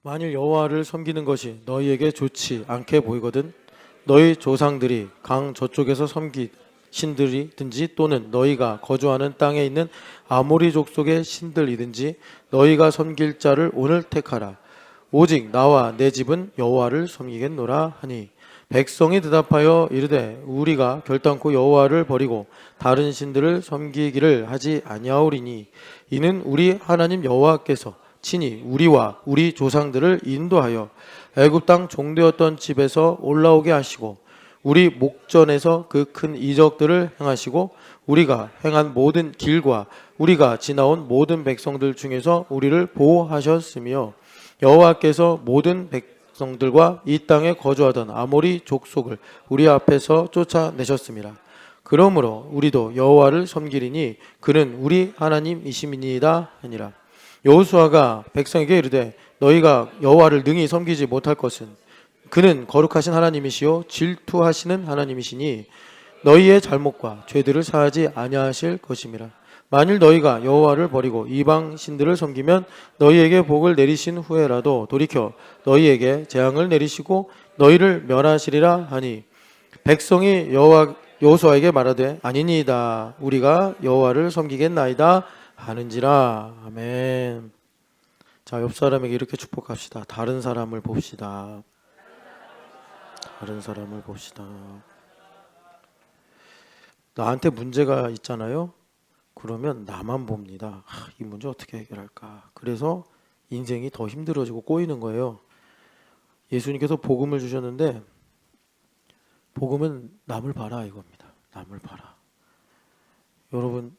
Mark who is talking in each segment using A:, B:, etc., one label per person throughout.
A: 만일 여호와를 섬기는 것이 너희에게 좋지 않게 보이거든 너희 조상들이 강 저쪽에서 섬긴 신들이든지 또는 너희가 거주하는 땅에 있는 아모리 족속의 신들이든지 너희가 섬길 자를 오늘 택하라. 오직 나와 내 집은 여호와를 섬기겠노라 하니 백성이 대답하여 이르되 우리가 결단코 여호와를 버리고 다른 신들을 섬기기를 하지 아니하오리니 이는 우리 하나님 여호와께서 친히 우리와 우리 조상들을 인도하여 애굽 땅 종되었던 집에서 올라오게 하시고 우리 목전에서 그 큰 이적들을 행하시고 우리가 행한 모든 길과 우리가 지나온 모든 백성들 중에서 우리를 보호하셨으며 여호와께서 모든 백성들과 이 땅에 거주하던 아모리 족속을 우리 앞에서 쫓아내셨습니다. 그러므로 우리도 여호와를 섬기리니 그는 우리 하나님이심이니이다 하니라. 여호수아가 백성에게 이르되 너희가 여호와를 능히 섬기지 못할 것은 그는 거룩하신 하나님이시요 질투하시는 하나님이시니 너희의 잘못과 죄들을 사하지 아니하실 것임이라. 만일 너희가 여호와를 버리고 이방 신들을 섬기면 너희에게 복을 내리신 후에라도 돌이켜 너희에게 재앙을 내리시고 너희를 멸하시리라 하니 백성이 여호수아에게 말하되 아니니이다 우리가 여호와를 섬기겠나이다 하는지라. 아멘. 자, 옆 사람에게 이렇게 축복합시다. 다른 사람을 봅시다. 다른 사람을 봅시다. 나한테 문제가 있잖아요. 그러면 나만 봅니다. 이 문제 어떻게 해결할까? 그래서 인생이 더 힘들어지고 꼬이는 거예요. 예수님께서 복음을 주셨는데 복음은 남을 봐라 이겁니다. 남을 봐라. 여러분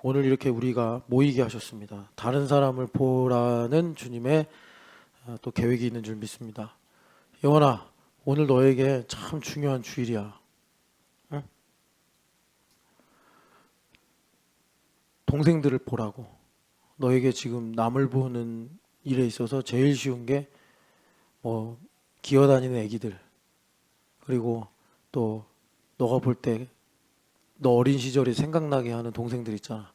A: 오늘 이렇게 우리가 모이게 하셨습니다. 다른 사람을 보라는 주님의 또 계획이 있는 줄 믿습니다. 영원아, 오늘 너에게 참 중요한 주일이야. 응? 동생들을 보라고. 너에게 지금 남을 보는 일에 있어서 제일 쉬운 게 기어다니는 애기들, 그리고 또 너가 볼 때 너 어린 시절이 생각나게 하는 동생들 있잖아.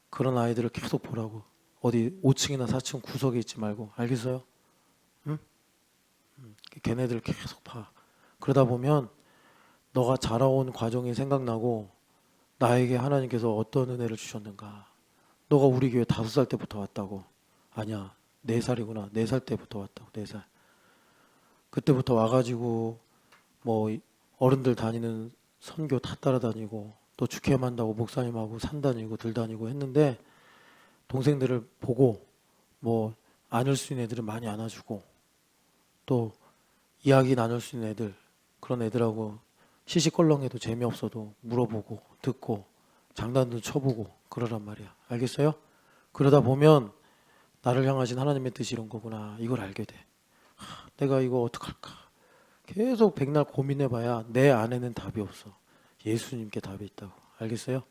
A: 그런 아이들을 계속 보라고. 어디 5층이나 4층 구석에 있지 말고. 알겠어요? 응? 걔네들 계속 봐. 그러다 보면 너가 자라온 과정이 생각나고 나에게 하나님께서 어떤 은혜를 주셨는가. 너가 우리 교회 5살 때부터 왔다고. 아니야, 4살이구나. 4살 때부터 왔다고. 4살. 그때부터 와가지고 어른들 다니는 선교 다 따라다니고 또 주캠한다고 목사님하고 산 다니고 들 다니고 했는데 동생들을 보고 안을 수 있는 애들은 많이 안아주고 또 이야기 나눌 수 있는 애들, 그런 애들하고 시시껄렁해도 재미없어도 물어보고 듣고 장난도 쳐보고 그러란 말이야. 알겠어요? 그러다 보면 나를 향하신 하나님의 뜻이 이런 거구나, 이걸 알게 돼. 내가 이거 어떡할까 계속 백날 고민해봐야 내 안에는 답이 없어. 예수님께 답이 있다고. 알겠어요?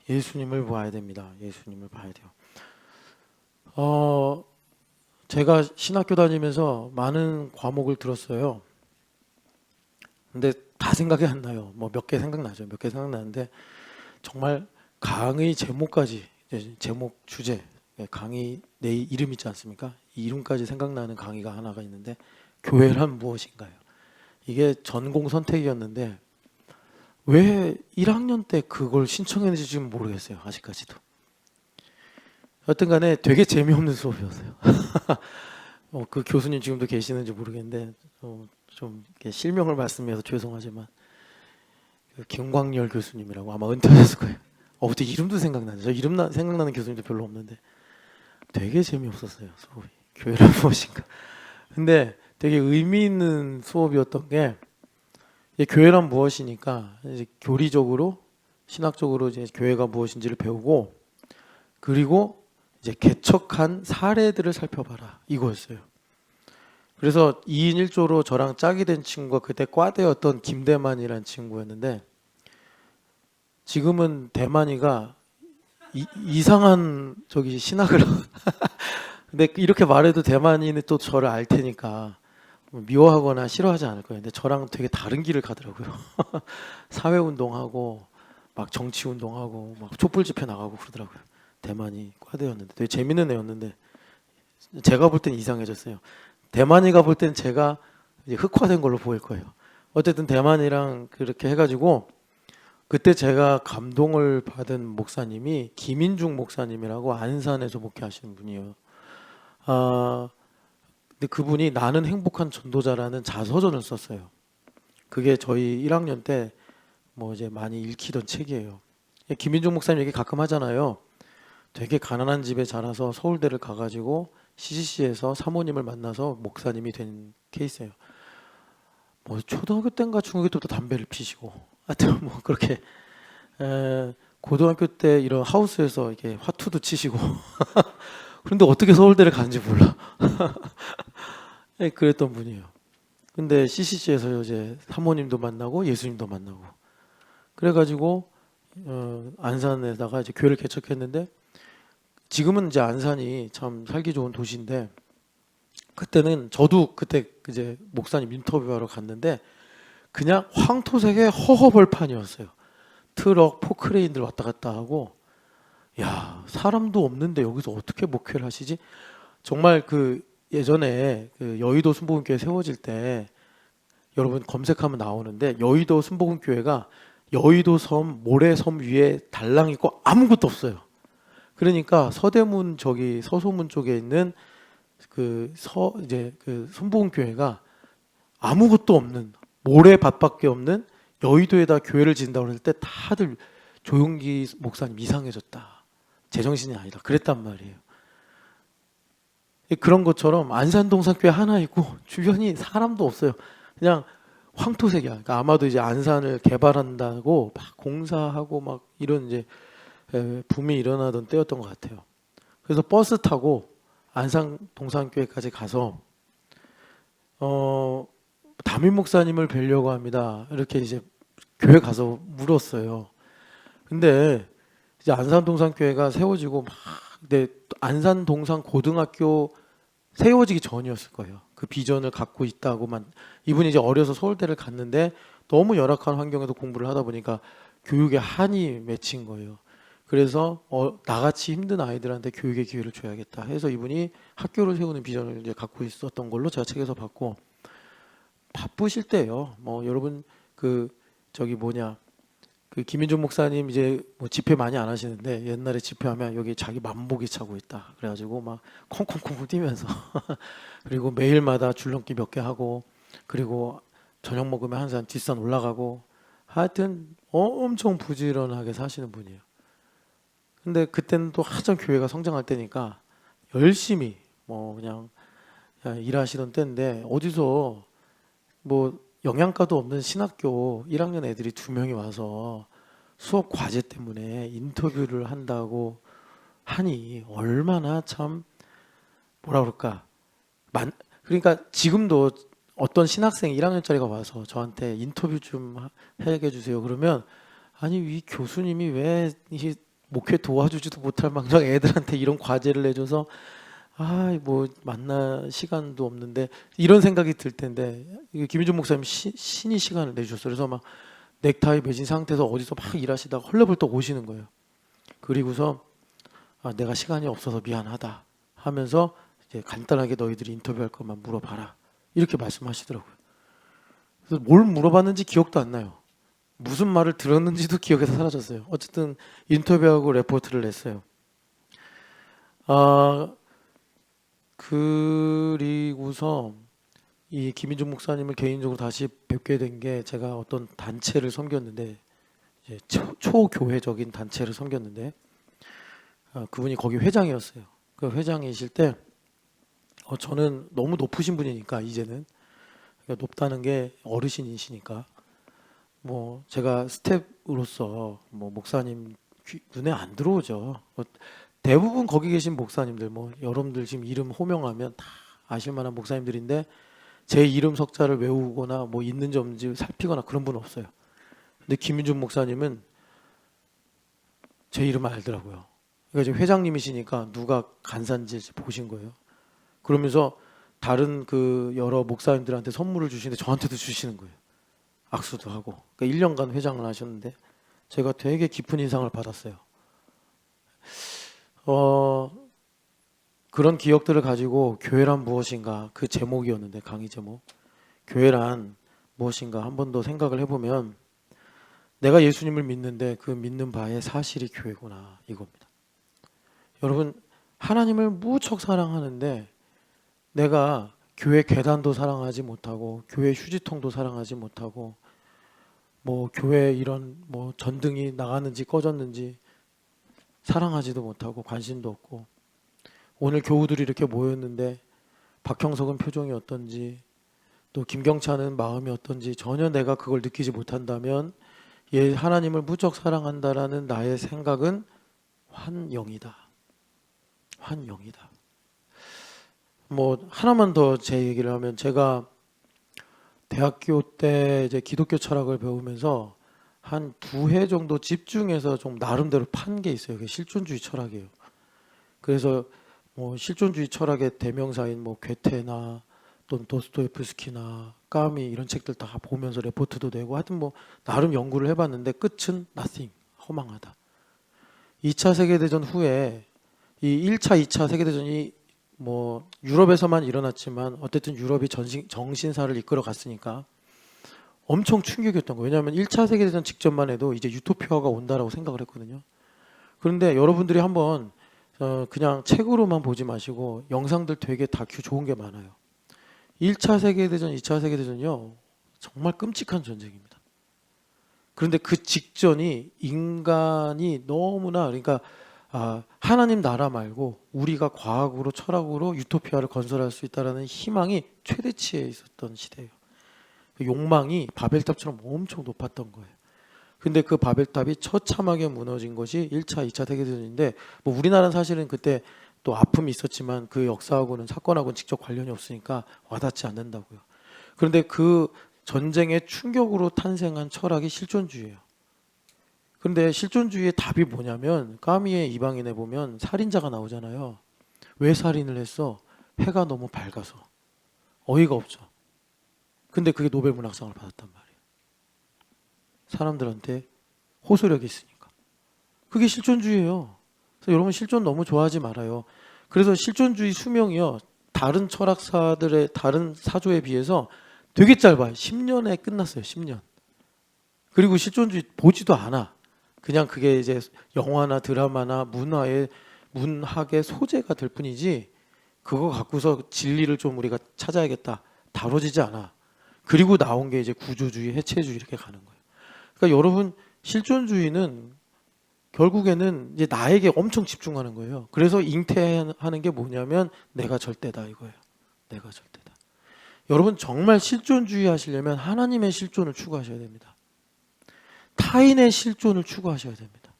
A: 예수님을 봐야 됩니다. 예수님을 봐야 돼요. 제가 신학교 다니면서 많은 과목을 들었어요. 근데 다 생각이 안 나요. 몇 개 생각나죠. 몇 개 생각나는데 정말 강의 제목까지, 제목 주제, 강의 내 이름 있지 않습니까? 이 이름까지 생각나는 강의가 하나가 있는데 교회란 무엇인가요? 이게 전공 선택이었는데 왜 1학년 때 그걸 신청했는지 지금 모르겠어요. 아직까지도. 여튼 간에 되게 재미없는 수업이었어요. 그 교수님 지금도 계시는지 모르겠는데 좀 이렇게 실명을 말씀해서 죄송하지만 김광열 교수님이라고 아마 은퇴하셨을 거예요. 어떻게 이름도 생각나네. 저 이름 생각나는 교수님도 별로 없는데 되게 재미없었어요. 수업이. 교회란 무엇인가. 근데 되게 의미 있는 수업이었던 게 교회란 무엇이니까 이제 교리적으로 신학적으로 이제 교회가 무엇인지를 배우고 그리고 이제 개척한 사례들을 살펴봐라 이거였어요. 그래서 2인 1조로 저랑 짝이 된 친구가 그때 과대였던 김대만이라는 친구였는데 지금은 대만이가 이상한 신학을 근데 이렇게 말해도 대만이는 또 저를 알 테니까 미워하거나 싫어하지 않을 거예요. 근데 저랑 되게 다른 길을 가더라고요. 사회운동하고 막 정치운동하고 막 촛불 집회 나가고 그러더라고요. 대만이 과대였는데 되게 재밌는 애였는데 제가 볼 땐 이상해졌어요. 대만이가 볼 땐 제가 이제 흑화된 걸로 보일 거예요. 어쨌든 대만이랑 그렇게 해가지고 그때 제가 감동을 받은 목사님이 김인중 목사님이라고 안산에서 목회하시는 분이에요. 아, 근데 그분이 나는 행복한 전도자라는 자서전을 썼어요. 그게 저희 1학년 때 뭐 이제 많이 읽히던 책이에요. 김인중 목사님 얘기 가끔 하잖아요. 되게 가난한 집에 자라서 서울대를 가가지고 CCC에서 사모님을 만나서 목사님이 된 케이스예요. 뭐 초등학교 때인가 중학교 때부터 담배를 피시고, 하여튼 뭐 그렇게 고등학교 때 이런 하우스에서 이렇게 화투도 치시고 그런데 어떻게 서울대를 가는지 몰라. 그랬던 분이에요. 근데 CCC에서 이제 사모님도 만나고 예수님도 만나고 그래가지고 안산에다가 이제 교회를 개척했는데 지금은 이제 안산이 참 살기 좋은 도시인데 그때는 저도 그때 이제 목사님 인터뷰하러 갔는데 그냥 황토색의 허허벌판이었어요. 트럭, 포크레인들 왔다 갔다 하고 야 사람도 없는데 여기서 어떻게 목회를 하시지? 정말 그 예전에 그 여의도 순복음교회 세워질 때 여러분 검색하면 나오는데 여의도 순복음교회가 여의도 섬 모래섬 위에 달랑 있고 아무것도 없어요. 그러니까 서대문 저기 서소문 쪽에 있는 이제 그 순복음교회가 아무것도 없는 모래밭밖에 없는 여의도에다 교회를 짓는다고 할 때 다들 조용기 목사님 이상해졌다. 제정신이 아니다. 그랬단 말이에요. 그런 것처럼 안산동산교회 하나 있고 주변이 사람도 없어요. 그냥 황토색이야. 그러니까 아마도 이제 안산을 개발한다고 막 공사하고 막 이런 이제 붐이 일어나던 때였던 것 같아요. 그래서 버스 타고 안산동산교회까지 가서 담임 목사님을 뵈려고 합니다. 이렇게 이제 교회 가서 물었어요. 근데 이제 안산동산교회가 세워지고 막 근데 안산동산고등학교 세워지기 전이었을 거예요. 그 비전을 갖고 있다고만 이분이 이제 어려서 서울대를 갔는데 너무 열악한 환경에서 공부를 하다 보니까 교육에 한이 맺힌 거예요. 그래서 나같이 힘든 아이들한테 교육의 기회를 줘야겠다 해서 이분이 학교를 세우는 비전을 이제 갖고 있었던 걸로 제가 책에서 봤고 바쁘실 때요. 뭐 여러분 그 저기 뭐냐 그 김인중 목사님 이제 뭐 집회 많이 안 하시는데 옛날에 집회하면 여기 자기 만복이 차고 있다. 그래가지고 막 콩콩콩 뛰면서 그리고 매일마다 줄넘기 몇 개 하고 그리고 저녁 먹으면 항상 뒷산 올라가고 하여튼 엄청 부지런하게 사시는 분이에요. 근데 그때는 또 한참 교회가 성장할 때니까 열심히 뭐 그냥 일하시던 때인데 어디서 뭐 영양가도 없는 신학교 1학년 애들이 2명이 와서 수업 과제 때문에 인터뷰를 한다고 하니 얼마나 참 뭐라 그럴까 그러니까 지금도 어떤 신학생 1학년짜리가 와서 저한테 인터뷰 좀 하게 해주세요 그러면 아니 이 교수님이 왜 이 목회 도와주지도 못할 망정 애들한테 이런 과제를 내줘서 뭐 만날 시간도 없는데 이런 생각이 들 텐데 김인중 목사님 신이 시간을 내주셨어요. 그래서 막 넥타이 매진 상태에서 어디서 막 일하시다가 헐레벌떡 오시는 거예요. 그리고서 내가 시간이 없어서 미안하다 하면서 이제 간단하게 너희들이 인터뷰할 것만 물어봐라 이렇게 말씀하시더라고요. 그래서 뭘 물어봤는지 기억도 안 나요. 무슨 말을 들었는지도 기억에서 사라졌어요. 어쨌든 인터뷰하고 레포트를 냈어요. 그리고서 이 김인중 목사님을 개인적으로 다시 뵙게 된 게 제가 어떤 단체를 섬겼는데 이제 초교회적인 단체를 섬겼는데 그분이 거기 회장이었어요. 그 회장이실 때 저는 너무 높으신 분이니까 이제는 그러니까 높다는 게 어르신이시니까 뭐 제가 스텝으로서 뭐 목사님 눈에 안 들어오죠. 대부분 거기 계신 목사님들 뭐 여러분들 지금 이름 호명하면 다 아실 만한 목사님들인데 제 이름 석자를 외우거나 뭐 있는지 없는지 살피거나 그런 분은 없어요. 근데 김윤준 목사님은 제 이름을 알더라고요. 그러니까 지금 회장님이시니까 누가 간사인지 보신 거예요. 그러면서 다른 그 여러 목사님들한테 선물을 주시는데 저한테도 주시는 거예요. 악수도 하고. 그러니까 1년간 회장을 하셨는데 제가 되게 깊은 인상을 받았어요. 그런 기억들을 가지고 교회란 무엇인가, 그 제목이었는데, 강의 제목, 교회란 무엇인가 한 번 더 생각을 해보면 내가 예수님을 믿는데 그 믿는 바의 사실이 교회구나, 이겁니다. 여러분, 하나님을 무척 사랑하는데 내가 교회 계단도 사랑하지 못하고 교회 휴지통도 사랑하지 못하고 뭐 교회 이런 뭐 전등이 나갔는지 꺼졌는지 사랑하지도 못하고 관심도 없고, 오늘 교우들이 이렇게 모였는데 박형석은 표정이 어떤지 또 김경찬은 마음이 어떤지 전혀 내가 그걸 느끼지 못한다면 하나님을 무척 사랑한다라는 나의 생각은 환영이다. 환영이다. 뭐 하나만 더 제 얘기를 하면, 제가 대학교 때 이제 기독교 철학을 배우면서 한 2해 정도 집중해서 좀 나름대로 판 게 있어요. 그게 실존주의 철학이에요. 그래서 뭐 실존주의 철학의 대명사인 뭐 괴테나 또는 도스토옙스키나 까미 이런 책들 다 보면서 레포트도 내고, 하여튼 뭐 나름 연구를 해봤는데 끝은 nothing, 허망하다. 2차 세계대전 후에 이 1차, 2차 세계대전이 뭐 유럽에서만 일어났지만 어쨌든 유럽이 정신사를 이끌어 갔으니까 엄청 충격이었던 거예요. 왜냐하면 1차 세계대전 직전만 해도 이제 유토피아가 온다라고 생각을 했거든요. 그런데 여러분들이 한번 그냥 책으로만 보지 마시고 영상들 되게 다큐 좋은 게 많아요. 1차 세계대전, 2차 세계대전이요, 정말 끔찍한 전쟁입니다. 그런데 그 직전이 인간이 너무나, 그러니까 하나님 나라 말고 우리가 과학으로 철학으로 유토피아를 건설할 수 있다는 희망이 최대치에 있었던 시대예요. 그 욕망이 바벨탑처럼 엄청 높았던 거예요. 근데 그 바벨탑이 처참하게 무너진 것이 1차, 2차 세계대전인데, 뭐 우리나라는 사실은 그때 또 아픔이 있었지만 그 역사하고는, 사건하고는 직접 관련이 없으니까 와닿지 않는다고요. 그런데 그 전쟁의 충격으로 탄생한 철학이 실존주의예요. 그런데 실존주의의 답이 뭐냐면, 까미의 이방인에 보면 살인자가 나오잖아요. 왜 살인을 했어? 해가 너무 밝아서. 어이가 없죠. 근데 그게 노벨 문학상을 받았단 말이에요. 사람들한테 호소력이 있으니까. 그게 실존주의예요. 그래서 여러분, 실존 너무 좋아하지 말아요. 그래서 실존주의 수명이요, 다른 철학사들의 다른 사조에 비해서 되게 짧아요. 10년에 끝났어요. 10년. 그리고 실존주의 보지도 않아. 그냥 그게 이제 영화나 드라마나 문학의 소재가 될 뿐이지, 그거 갖고서 진리를 좀 우리가 찾아야겠다, 다뤄지지 않아. 그리고 나온 게 이제 구조주의, 해체주의 이렇게 가는 거예요. 그러니까 여러분, 실존주의는 결국에는 이제 나에게 엄청 집중하는 거예요. 그래서 잉태하는 게 뭐냐면 내가 절대다, 이거예요. 내가 절대다. 여러분, 정말 실존주의 하시려면 하나님의 실존을 추구하셔야 됩니다. 타인의 실존을 추구하셔야 됩니다.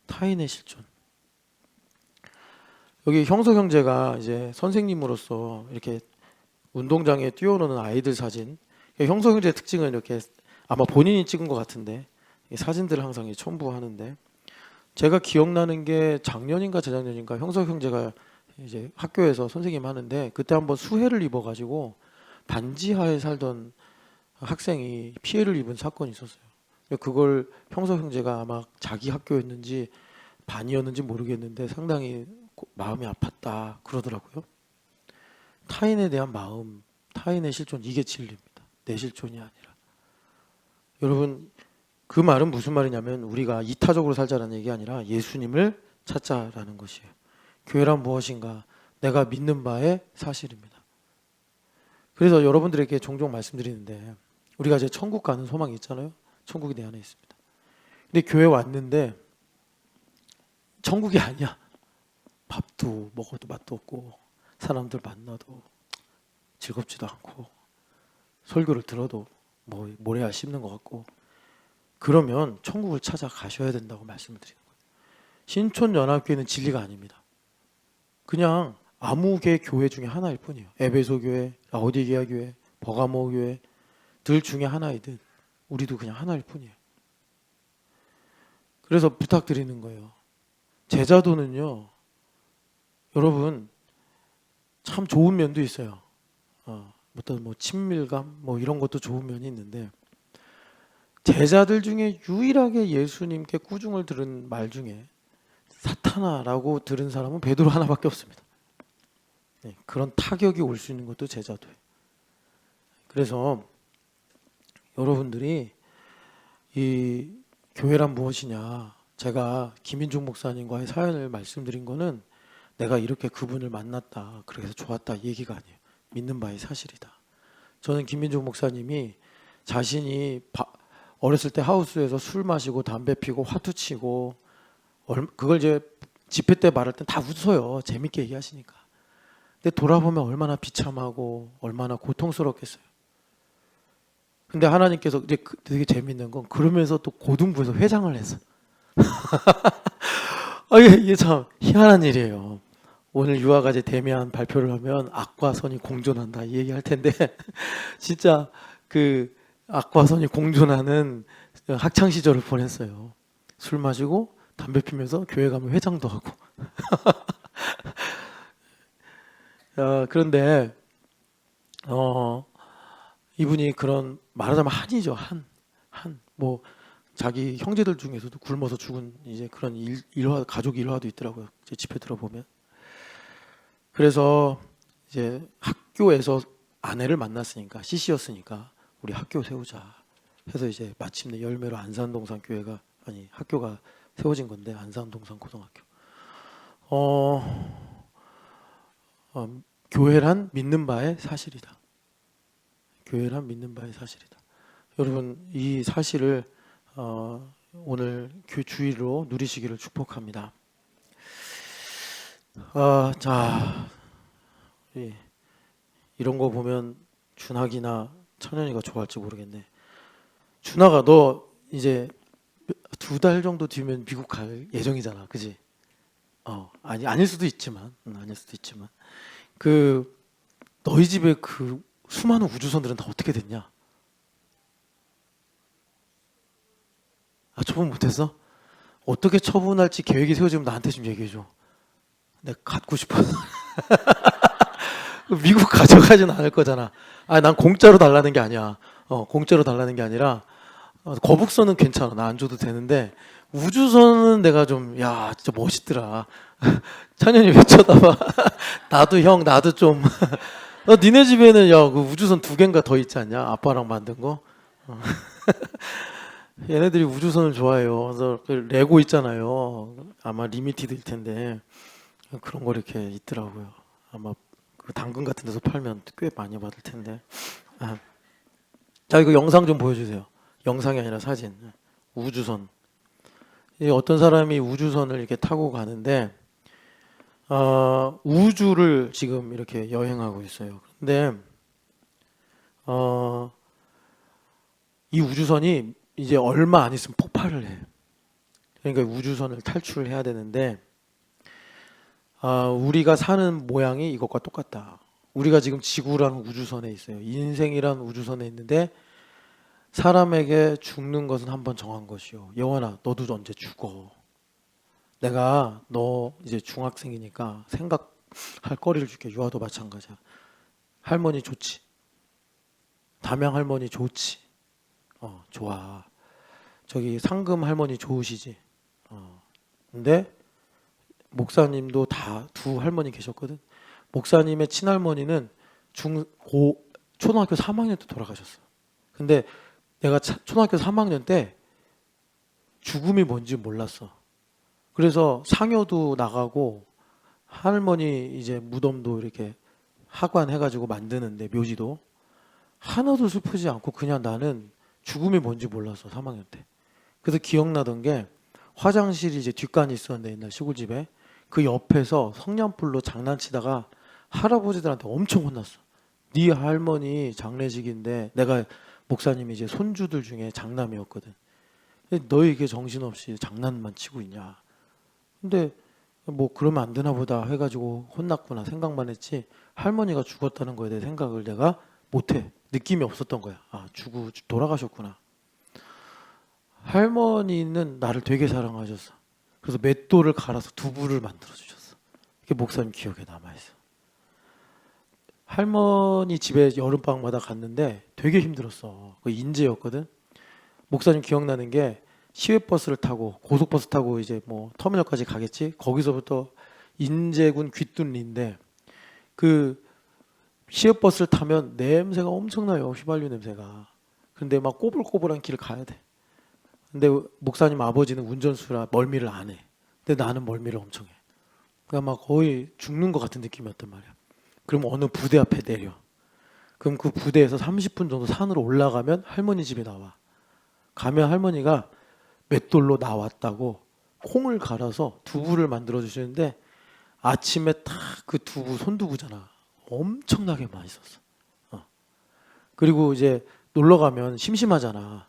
A: 타인의 실존. 여기 형석 형제가 이제 선생님으로서 이렇게 운동장에 뛰어노는 아이들 사진, 형석 형제의 특징은 이렇게 아마 본인이 찍은 것 같은데 사진들을 항상 첨부하는데, 제가 기억나는 게 작년인가 재작년인가 형석 형제가 이제 학교에서 선생님 하는데, 그때 한번 수해를 입어가지고 반지하에 살던 학생이 피해를 입은 사건이 있었어요. 그걸 형석 형제가 아마 자기 학교였는지 반이었는지 모르겠는데 상당히 마음이 아팠다 그러더라고요. 타인에 대한 마음, 타인의 실존, 이게 진리입니다. 내 실존이 아니라. 여러분, 그 말은 무슨 말이냐면 우리가 이타적으로 살자라는 얘기 아니라 예수님을 찾자라는 것이에요. 교회란 무엇인가? 내가 믿는 바의 사실입니다. 그래서 여러분들에게 종종 말씀드리는데, 우리가 이제 천국 가는 소망이 있잖아요. 천국이 내 안에 있습니다. 근데 교회 왔는데 천국이 아니야. 밥도 먹어도 맛도 없고 사람들 만나도 즐겁지도 않고 설교를 들어도 뭐 모래알 씹는 것 같고, 그러면 천국을 찾아가셔야 된다고 말씀을 드리는 거예요. 신촌연합교회는 진리가 아닙니다. 그냥 아무 개 교회 중에 하나일 뿐이에요. 에베소 교회, 라오디게아 교회, 버가모 교회 들 중에 하나이든 우리도 그냥 하나일 뿐이에요. 그래서 부탁드리는 거예요. 제자도는요, 여러분 참 좋은 면도 있어요. 어떤 뭐 친밀감 뭐 이런 것도 좋은 면이 있는데, 제자들 중에 유일하게 예수님께 꾸중을 들은 말 중에 사탄아라고 들은 사람은 베드로 하나밖에 없습니다. 네, 그런 타격이 올 수 있는 것도 제자도예요. 그래서 여러분들이 이 교회란 무엇이냐, 제가 김인중 목사님과의 사연을 말씀드린 거는 내가 이렇게 그분을 만났다, 그래서 좋았다 이 얘기가 아니에요. 믿는 바의 사실이다. 저는 김인중 목사님이 자신이 어렸을 때 하우스에서 술 마시고 담배 피고 화투 치고, 그걸 이제 집회 때 말할 땐 다 웃어요. 재밌게 얘기하시니까. 근데 돌아보면 얼마나 비참하고 얼마나 고통스럽겠어요. 근데 하나님께서 이제 되게 재밌는 건, 그러면서 또 고등부에서 회장을 했어. 이게 참 희한한 일이에요. 오늘 유아과제 대면 발표를 하면 악과 선이 공존한다 이 얘기할 텐데 진짜 그 악과 선이 공존하는 학창 시절을 보냈어요. 술 마시고 담배 피면서 교회 가면 회장도 하고. 그런데 이분이 그런, 말하자면 한이죠. 한 뭐 자기 형제들 중에서도 굶어서 죽은 이제 그런 일화, 가족 일화도 있더라고요. 제 집회 들어보면. 그래서 이제 학교에서 아내를 만났으니까, CC였으니까 우리 학교 세우자 해서 이제 마침내 열매로 안산동산 교회가, 아니 학교가 세워진 건데, 안산동산 고등학교. 교회란 믿는 바의 사실이다. 교회란 믿는 바의 사실이다. 여러분, 이 사실을 오늘 주일로 누리시기를 축복합니다. 자, 이런 거 보면 준학이나 천연이가 좋아할지 모르겠네. 준학아, 너 이제 2달 정도 뒤면 미국 갈 예정이잖아, 그지? 아닐 수도 있지만, 그 너희 집에 그 수많은 우주선들은 다 어떻게 됐냐? 처분 못했어? 어떻게 처분할지 계획이 세워지면 나한테 좀 얘기해줘. 내가 갖고 싶어. 미국 가져가진 않을 거잖아. 난 공짜로 달라는 게 아니야. 공짜로 달라는 게 아니라, 거북선은 괜찮아. 나 안 줘도 되는데, 우주선은 내가 좀, 야, 진짜 멋있더라. 찬현이 왜 쳐다봐? 나도 형, 나도 좀. 니네 집에는, 야, 그 우주선 2개인가 더 있지 않냐? 아빠랑 만든 거? 얘네들이 우주선을 좋아해요. 그래서 그 레고 있잖아요. 아마 리미티드일 텐데 그런 거 이렇게 있더라고요. 아마 그 당근 같은 데서 팔면 꽤 많이 받을 텐데. 자, 이거 영상 좀 보여주세요. 영상이 아니라 사진. 우주선. 어떤 사람이 우주선을 이렇게 타고 가는데, 우주를 지금 이렇게 여행하고 있어요. 근데 이 우주선이 이제 얼마 안 있으면 폭발을 해. 그러니까 우주선을 탈출을 해야 되는데, 우리가 사는 모양이 이것과 똑같다. 우리가 지금 지구라는 우주선에 있어요. 인생이란 우주선에 있는데, 사람에게 죽는 것은 한번 정한 것이요. 영원아, 너도 언제 죽어. 내가 너 이제 중학생이니까 생각할 거리를 줄게. 유아도 마찬가지야. 할머니 좋지? 담양 할머니 좋지? 좋아. 저기 상금 할머니 좋으시지? 근데 목사님도 다 2 할머니 계셨거든. 목사님의 친할머니는 초등학교 3학년 때 돌아가셨어. 근데 내가 초등학교 3학년 때 죽음이 뭔지 몰랐어. 그래서 상여도 나가고 할머니 이제 무덤도 이렇게 하관해가지고 만드는데, 묘지도 하나도 슬프지 않고, 그냥 나는 죽음이 뭔지 몰랐어, 3학년 때. 그래서 기억나던 게, 화장실이 이제 뒷간이 있었는데, 옛날 시골집에 그 옆에서 성냥불로 장난치다가 할아버지들한테 엄청 혼났어. 네 할머니 장례식인데, 내가 목사님이 이제 손주들 중에 장남이었거든. 너희 이게 정신없이 장난만 치고 있냐. 근데 뭐 그러면 안 되나 보다 해가지고 혼났구나 생각만 했지, 할머니가 죽었다는 거에 대해 생각을 내가 못해. 느낌이 없었던 거야. 돌아가셨구나. 할머니는 나를 되게 사랑하셨어. 그래서 맷돌을 갈아서 두부를 만들어 주셨어. 이게 목사님 기억에 남아있어. 할머니 집에 여름방학마다 갔는데 되게 힘들었어. 그 인제였거든. 목사님 기억나는 게, 시외버스를 타고, 고속버스 타고 이제 뭐 터미널까지 가겠지. 거기서부터 인제군 귀뚫리인데, 그 시외버스를 타면 냄새가 엄청나요. 휘발유 냄새가. 근데 막 꼬불꼬불한 길을 가야 돼. 근데 목사님 아버지는 운전수라 멀미를 안 해. 근데 나는 멀미를 엄청 해. 그러니까 막 거의 죽는 것 같은 느낌이었단 말이야. 그럼 어느 부대 앞에 내려. 그럼 그 부대에서 30분 정도 산으로 올라가면 할머니 집에 나와. 가면 할머니가 맷돌로 나왔다고 콩을 갈아서 두부를 만들어 주시는데 아침에 딱 그 두부 손두부잖아. 엄청나게 맛있었어. 그리고 이제 놀러 가면 심심하잖아.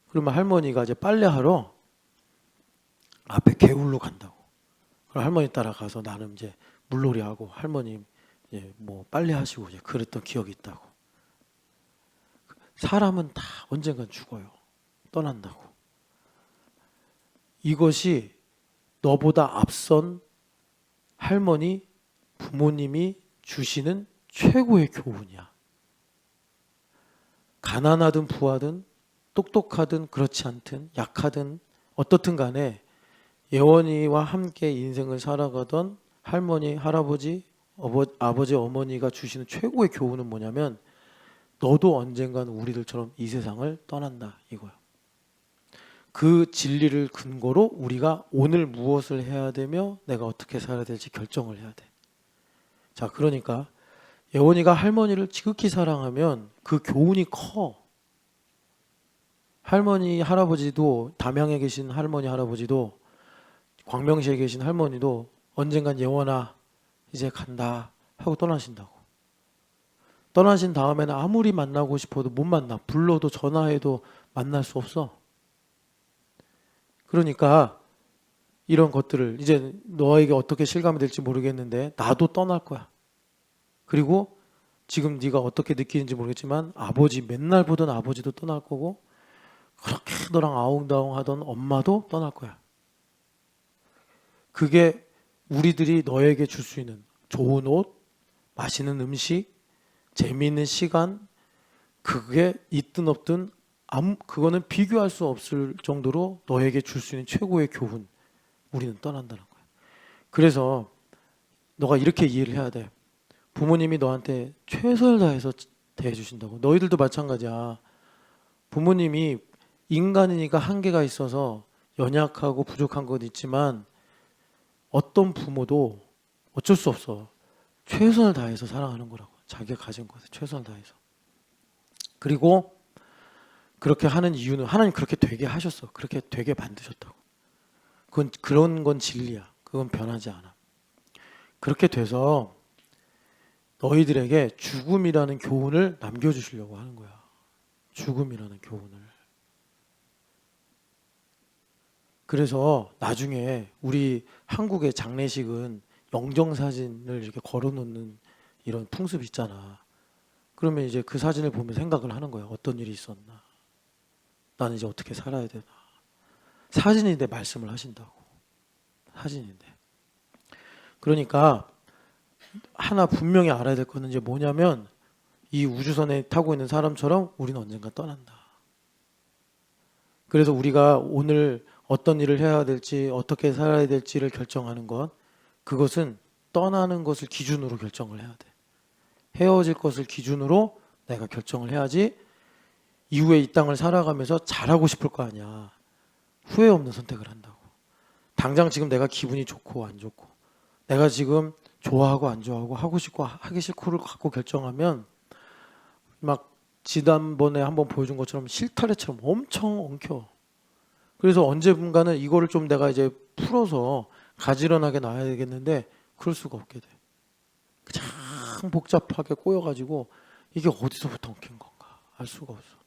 A: 그러면 할머니가 이제 빨래하러 앞에 개울로 간다고. 그럼 할머니 따라가서 나는 이제 물놀이하고 할머니 이제 뭐 빨래하시고 이제 그랬던 기억이 있다고. 사람은 다 언젠간 죽어요. 떠난다고. 이것이 너보다 앞선 할머니, 부모님이 주시는 최고의 교훈이야. 가난하든 부하든 똑똑하든 그렇지 않든 약하든 어떻든 간에 예원이와 함께 인생을 살아가던 할머니, 할아버지, 아버지, 어머니가 주시는 최고의 교훈은 뭐냐면 너도 언젠간 우리들처럼 이 세상을 떠난다 이거야. 그 진리를 근거로 우리가 오늘 무엇을 해야 되며 내가 어떻게 살아야 될지 결정을 해야 돼. 자, 그러니까 예원이가 할머니를 지극히 사랑하면 그 교훈이 커. 할머니, 할아버지도 담양에 계신 할머니, 할아버지도 광명시에 계신 할머니도 언젠간 예원아 이제 간다 하고 떠나신다고. 떠나신 다음에는 아무리 만나고 싶어도 못 만나. 불러도 전화해도 만날 수 없어. 그러니까 이런 것들을 이제 너에게 어떻게 실감이 될지 모르겠는데 나도 떠날 거야. 그리고 지금 네가 어떻게 느끼는지 모르겠지만 아버지 맨날 보던 아버지도 떠날 거고 그렇게 너랑 아웅다웅 하던 엄마도 떠날 거야. 그게 우리들이 너에게 줄 수 있는 좋은 옷, 맛있는 음식, 재미있는 시간, 그게 있든 없든 그거는 비교할 수 없을 정도로 너에게 줄 수 있는 최고의 교훈. 우리는 떠난다는 거야. 그래서 너가 이렇게 이해를 해야 돼. 부모님이 너한테 최선을 다해서 대해주신다고. 너희들도 마찬가지야. 부모님이 인간이니까 한계가 있어서 연약하고 부족한 건 있지만 어떤 부모도 어쩔 수 없어. 최선을 다해서 사랑하는 거라고. 자기가 가진 것에 최선을 다해서. 그리고 그렇게 하는 이유는 하나님 그렇게 되게 하셨어. 그렇게 되게 만드셨다고. 그런 건 진리야. 그건 변하지 않아. 그렇게 돼서 너희들에게 죽음이라는 교훈을 남겨주시려고 하는 거야. 죽음이라는 교훈을. 그래서 나중에 우리 한국의 장례식은 영정사진을 이렇게 걸어놓는 이런 풍습이 있잖아. 그러면 이제 그 사진을 보면 생각을 하는 거야. 어떤 일이 있었나. 나는 이제 어떻게 살아야 되나. 사진인데 말씀을 하신다고. 사진인데. 그러니까 하나 분명히 알아야 될 거는 이제 뭐냐면 이 우주선에 타고 있는 사람처럼 우리는 언젠가 떠난다. 그래서 우리가 오늘 어떤 일을 해야 될지 어떻게 살아야 될지를 결정하는 것, 그것은 떠나는 것을 기준으로 결정을 해야 돼. 헤어질 것을 기준으로 내가 결정을 해야지 이후에 이 땅을 살아가면서 잘하고 싶을 거 아니야. 후회 없는 선택을 한다고. 당장 지금 내가 기분이 좋고 안 좋고 내가 지금 좋아하고 안 좋아하고 하고 싶고 하기 싫고를 갖고 결정하면 막 지난번에 한번 보여준 것처럼 실타래처럼 엄청 엉켜. 그래서 언제분가는 이거를 좀 내가 이제 풀어서 가지런하게 놔야 되겠는데 그럴 수가 없게 돼. 참 복잡하게 꼬여가지고 이게 어디서부터 엉킨 건가 알 수가 없어.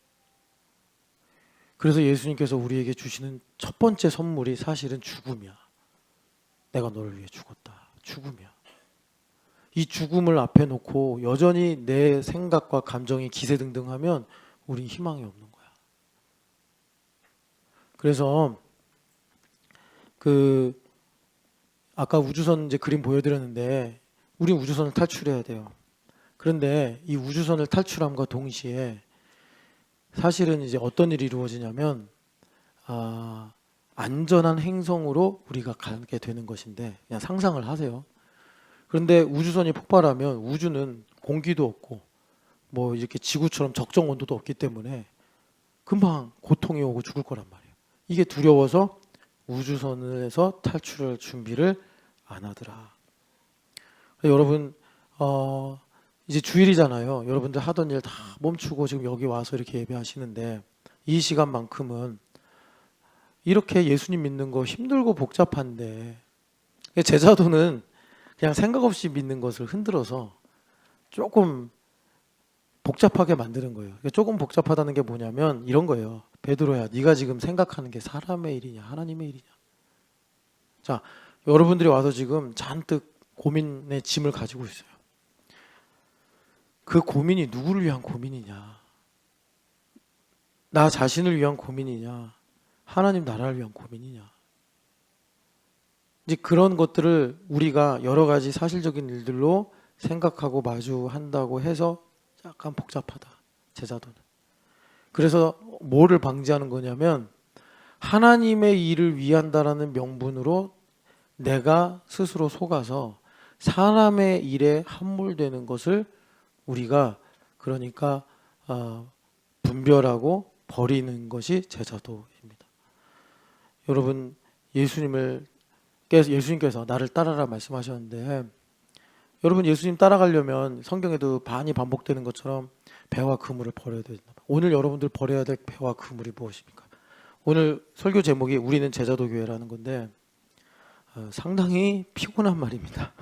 A: 그래서 예수님께서 우리에게 주시는 첫 번째 선물이 사실은 죽음이야. 내가 너를 위해 죽었다. 죽음이야. 이 죽음을 앞에 놓고 여전히 내 생각과 감정이 기세등등하면 우린 희망이 없는 거야. 그래서 아까 우주선 이제 그림 보여드렸는데 우린 우주선을 탈출해야 돼요. 그런데 이 우주선을 탈출함과 동시에 사실은 이제 어떤 일이 이루어지냐면 안전한 행성으로 우리가 가게 되는 것인데 그냥 상상을 하세요. 그런데 우주선이 폭발하면 우주는 공기도 없고 뭐 이렇게 지구처럼 적정 온도도 없기 때문에 금방 고통이 오고 죽을 거란 말이에요. 이게 두려워서 우주선에서 탈출할 준비를 안 하더라. 여러분 이제 주일이잖아요. 여러분들 하던 일 다 멈추고 지금 여기 와서 이렇게 예배하시는데 이 시간만큼은 이렇게 예수님 믿는 거 힘들고 복잡한데 제자도는 그냥 생각 없이 믿는 것을 흔들어서 조금 복잡하게 만드는 거예요. 조금 복잡하다는 게 뭐냐면 이런 거예요. 베드로야, 네가 지금 생각하는 게 사람의 일이냐 하나님의 일이냐. 자, 여러분들이 와서 지금 잔뜩 고민의 짐을 가지고 있어요. 그 고민이 누구를 위한 고민이냐? 나 자신을 위한 고민이냐? 하나님 나라를 위한 고민이냐? 이제 그런 것들을 우리가 여러 가지 사실적인 일들로 생각하고 마주한다고 해서 약간 복잡하다. 제자도는. 그래서 뭐를 방지하는 거냐면 하나님의 일을 위한다라는 명분으로 내가 스스로 속아서 사람의 일에 함몰되는 것을 우리가 그러니까 분별하고 버리는 것이 제자도입니다. 여러분 예수님께서 나를 따라라 말씀하셨는데 여러분 예수님 따라가려면 성경에도 많이 반복되는 것처럼 배와 그물을 버려야 된다. 오늘 여러분들 버려야 될 배와 그물이 무엇입니까? 오늘 설교 제목이 우리는 제자도 교회라는 건데 상당히 피곤한 말입니다.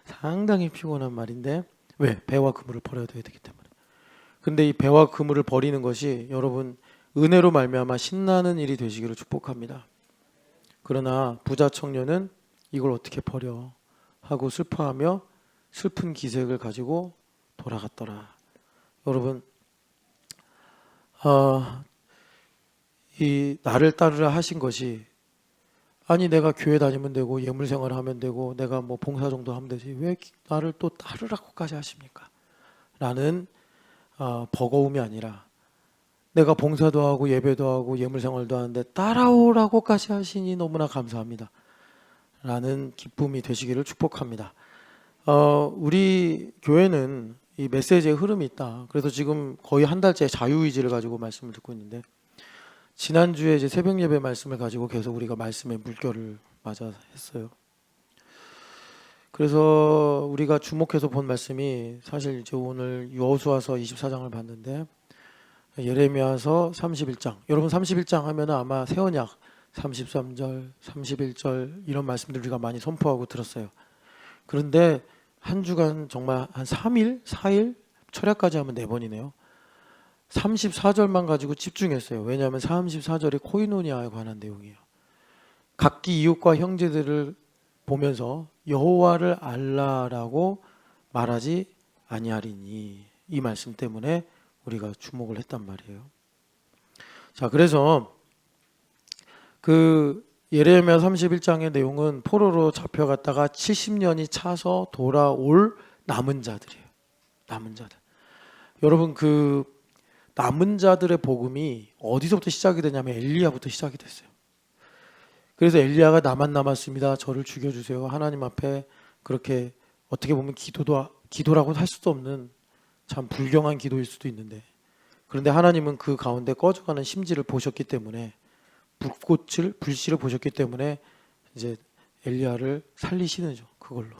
A: 상당히 피곤한 말인데 왜? 배와 그물을 버려야 되기 때문에. 근데 이 배와 그물을 버리는 것이 여러분 은혜로 말미암아 신나는 일이 되시기를 축복합니다. 그러나 부자 청년은 이걸 어떻게 버려 하고 슬퍼하며 슬픈 기색을 가지고 돌아갔더라. 여러분 이 나를 따르라 하신 것이 아니 내가 교회 다니면 되고 예물 생활을 하면 되고 내가 뭐 봉사 정도 하면 되지 왜 나를 또 따르라고까지 하십니까? 라는 버거움이 아니라 내가 봉사도 하고 예배도 하고 예물 생활도 하는데 따라오라고까지 하시니 너무나 감사합니다. 라는 기쁨이 되시기를 축복합니다. 우리 교회는 이 메시지의 흐름이 있다. 그래서 지금 거의 한 달째 자유의지를 가지고 말씀을 듣고 있는데 지난주에 이제 새벽 예배 말씀을 가지고 계속 우리가 말씀의 물결을 맞아 했어요. 그래서 우리가 주목해서 본 말씀이 사실 이제 오늘 여호수아서 24장을 봤는데 예레미야서 31장. 여러분 31장 하면 아마 새 언약 33절, 31절 이런 말씀들 우리가 많이 선포하고 들었어요. 그런데 한 주간 정말 한 3일, 4일 철야까지 하면 4번이네요. 34절만 가지고 집중했어요. 왜냐하면 34절이 코이노니아에 관한 내용이에요. 각기 이웃과 형제들을 보면서 여호와를 알라라고 말하지 아니하리니 이 말씀 때문에 우리가 주목을 했단 말이에요. 자, 그래서 그 예레미야 31장의 내용은 포로로 잡혀갔다가 70년이 차서 돌아올 남은 자들이에요. 남은 자들. 여러분 그 남은 자들의 복음이 어디서부터 시작이 되냐면 엘리야부터 시작이 됐어요. 그래서 엘리야가 나만 남았습니다. 저를 죽여주세요. 하나님 앞에 그렇게 어떻게 보면 기도라고 할 수도 없는 참 불경한 기도일 수도 있는데 그런데 하나님은 그 가운데 꺼져가는 심지를 보셨기 때문에 불씨를 보셨기 때문에 이제 엘리야를 살리시는죠. 그걸로.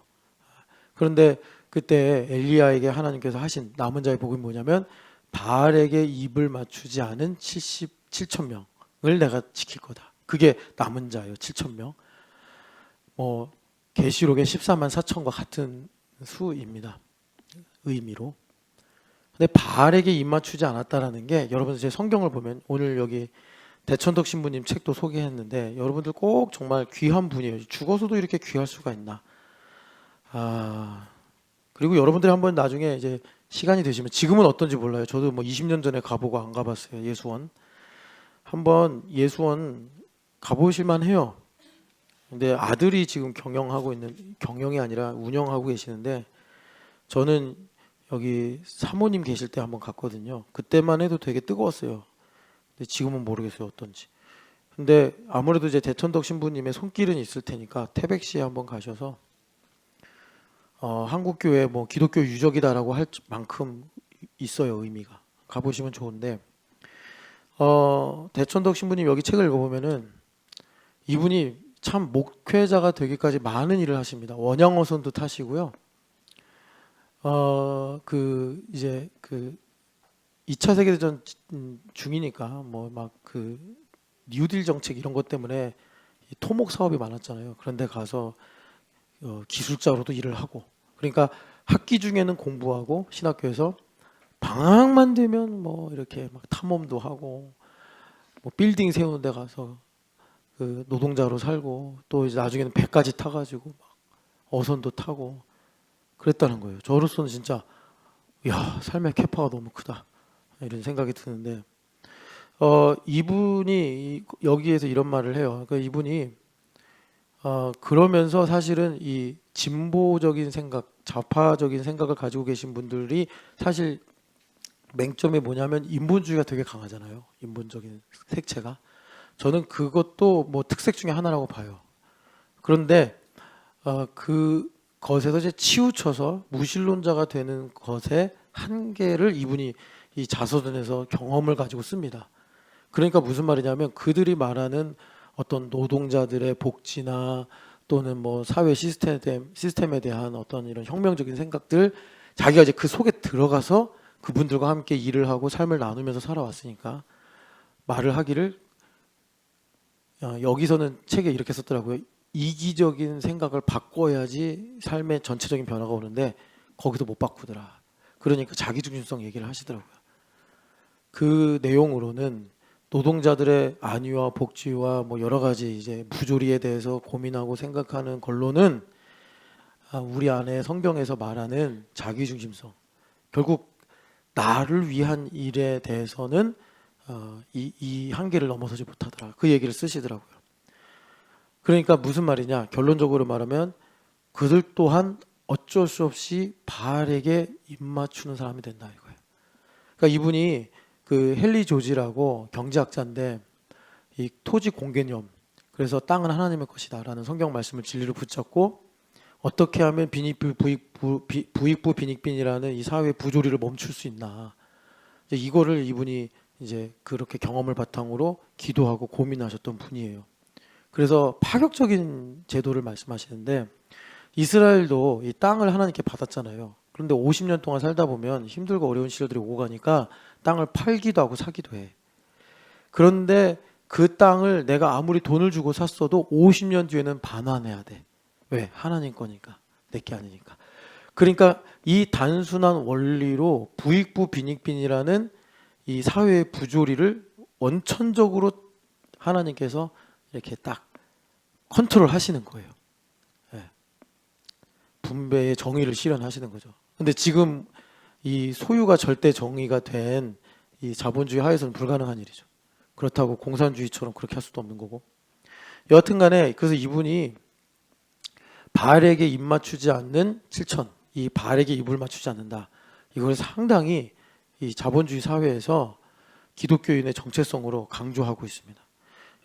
A: 그런데 그때 엘리야에게 하나님께서 하신 남은 자의 복음이 뭐냐면 바알에게 입을 맞추지 않은 7천명을 내가 지킬 거다. 그게 남은 자예요. 7천명. 계시록의 14만 4천과 같은 수입니다. 의미로. 근데 바알에게 입 맞추지 않았다라는 게 여러분 제 성경을 보면 오늘 여기 대천덕 신부님 책도 소개했는데 여러분들 꼭 정말 귀한 분이에요. 죽어서도 이렇게 귀할 수가 있나. 그리고 여러분들이 한번 나중에 이제 시간이 되시면 지금은 어떤지 몰라요. 저도 뭐 20년 전에 가보고 안 가봤어요. 예수원. 한번 예수원 가보실만 해요. 근데 아들이 지금 경영이 아니라 운영하고 계시는데 저는 여기 사모님 계실 때 한번 갔거든요. 그때만 해도 되게 뜨거웠어요. 근데 지금은 모르겠어요 어떤지. 근데 아무래도 이제 대천덕 신부님의 손길은 있을 테니까 태백시에 한번 가셔서 한국 교회 뭐 기독교 유적이다라고 할 만큼 있어요. 의미가. 가보시면 좋은데 대천덕 신부님 여기 책을 읽어보면은 이분이 참 목회자가 되기까지 많은 일을 하십니다. 원양어선도 타시고요. 이제 2차 세계대전 중이니까 뭐 막 그 뉴딜 정책 이런 것 때문에 이 토목 사업이 많았잖아요. 그런데 가서 기술자로도 일을 하고, 그러니까 학기 중에는 공부하고 신학교에서 방학만 되면 뭐 이렇게 막 탐험도 하고 뭐 빌딩 세우는 데 가서 그 노동자로 살고, 또 이제 나중에는 배까지 타가지고 막 어선도 타고 그랬다는 거예요. 저로서는 진짜 야, 삶의 캐파가 너무 크다 이런 생각이 드는데 이분이 여기에서 이런 말을 해요. 그러니까 이분이 그러면서 사실은 이 진보적인 생각, 좌파적인 생각을 가지고 계신 분들이 사실 맹점이 뭐냐면 인본주의가 되게 강하잖아요. 인본적인 색채가. 저는 그것도 뭐 특색 중에 하나라고 봐요. 그런데 그 것에서 이제 치우쳐서 무신론자가 되는 것의 한계를 이분이 이 자서전에서 경험을 가지고 씁니다. 그러니까 무슨 말이냐면 그들이 말하는 어떤 노동자들의 복지나 또는 뭐 사회 시스템에 대한 어떤 이런 혁명적인 생각들, 자기가 이제 그 속에 들어가서 그분들과 함께 일을 하고 삶을 나누면서 살아왔으니까 말을 하기를 여기서는 책에 이렇게 썼더라고요. 이기적인 생각을 바꿔야지 삶의 전체적인 변화가 오는데 거기서 못 바꾸더라. 그러니까 자기중심성 얘기를 하시더라고요. 그 내용으로는 노동자들의 안위와 복지와 뭐 여러 가지 이제 부조리에 대해서 고민하고 생각하는 걸로는 우리 안에 성경에서 말하는 자기중심성, 결국 나를 위한 일에 대해서는 이 한계를 넘어서지 못하더라. 그 얘기를 쓰시더라고요. 그러니까 무슨 말이냐? 결론적으로 말하면 그들 또한 어쩔 수 없이 바알에게 입맞추는 사람이 된다 이거예요. 그러니까 이분이 그 헨리 조지라고 경제학자인데 이 토지 공개념, 그래서 땅은 하나님의 것이다라는 성경 말씀을 진리로 붙잡고 어떻게 하면 부익부 빈익빈이라는 이 사회 부조리를 멈출 수 있나, 이거를 이분이 이제 그렇게 경험을 바탕으로 기도하고 고민하셨던 분이에요. 그래서 파격적인 제도를 말씀하시는데 이스라엘도 이 땅을 하나님께 받았잖아요. 그런데 50년 동안 살다 보면 힘들고 어려운 시절들이 오고 가니까 땅을 팔기도 하고 사기도 해. 그런데 그 땅을 내가 아무리 돈을 주고 샀어도 50년 뒤에는 반환해야 돼. 왜? 하나님 거니까. 내게 아니니까. 그러니까 이 단순한 원리로 부익부 빈익빈이라는 이 사회의 부조리를 원천적으로 하나님께서 이렇게 딱 컨트롤 하시는 거예요. 네. 분배의 정의를 실현하시는 거죠. 근데 지금 이 소유가 절대 정의가 된 이 자본주의 하에서는 불가능한 일이죠. 그렇다고 공산주의처럼 그렇게 할 수도 없는 거고. 여하튼 간에 그래서 이분이 바알에게 입 맞추지 않는 실천, 이 바알에게 입을 맞추지 않는다. 이걸 상당히 이 자본주의 사회에서 기독교인의 정체성으로 강조하고 있습니다.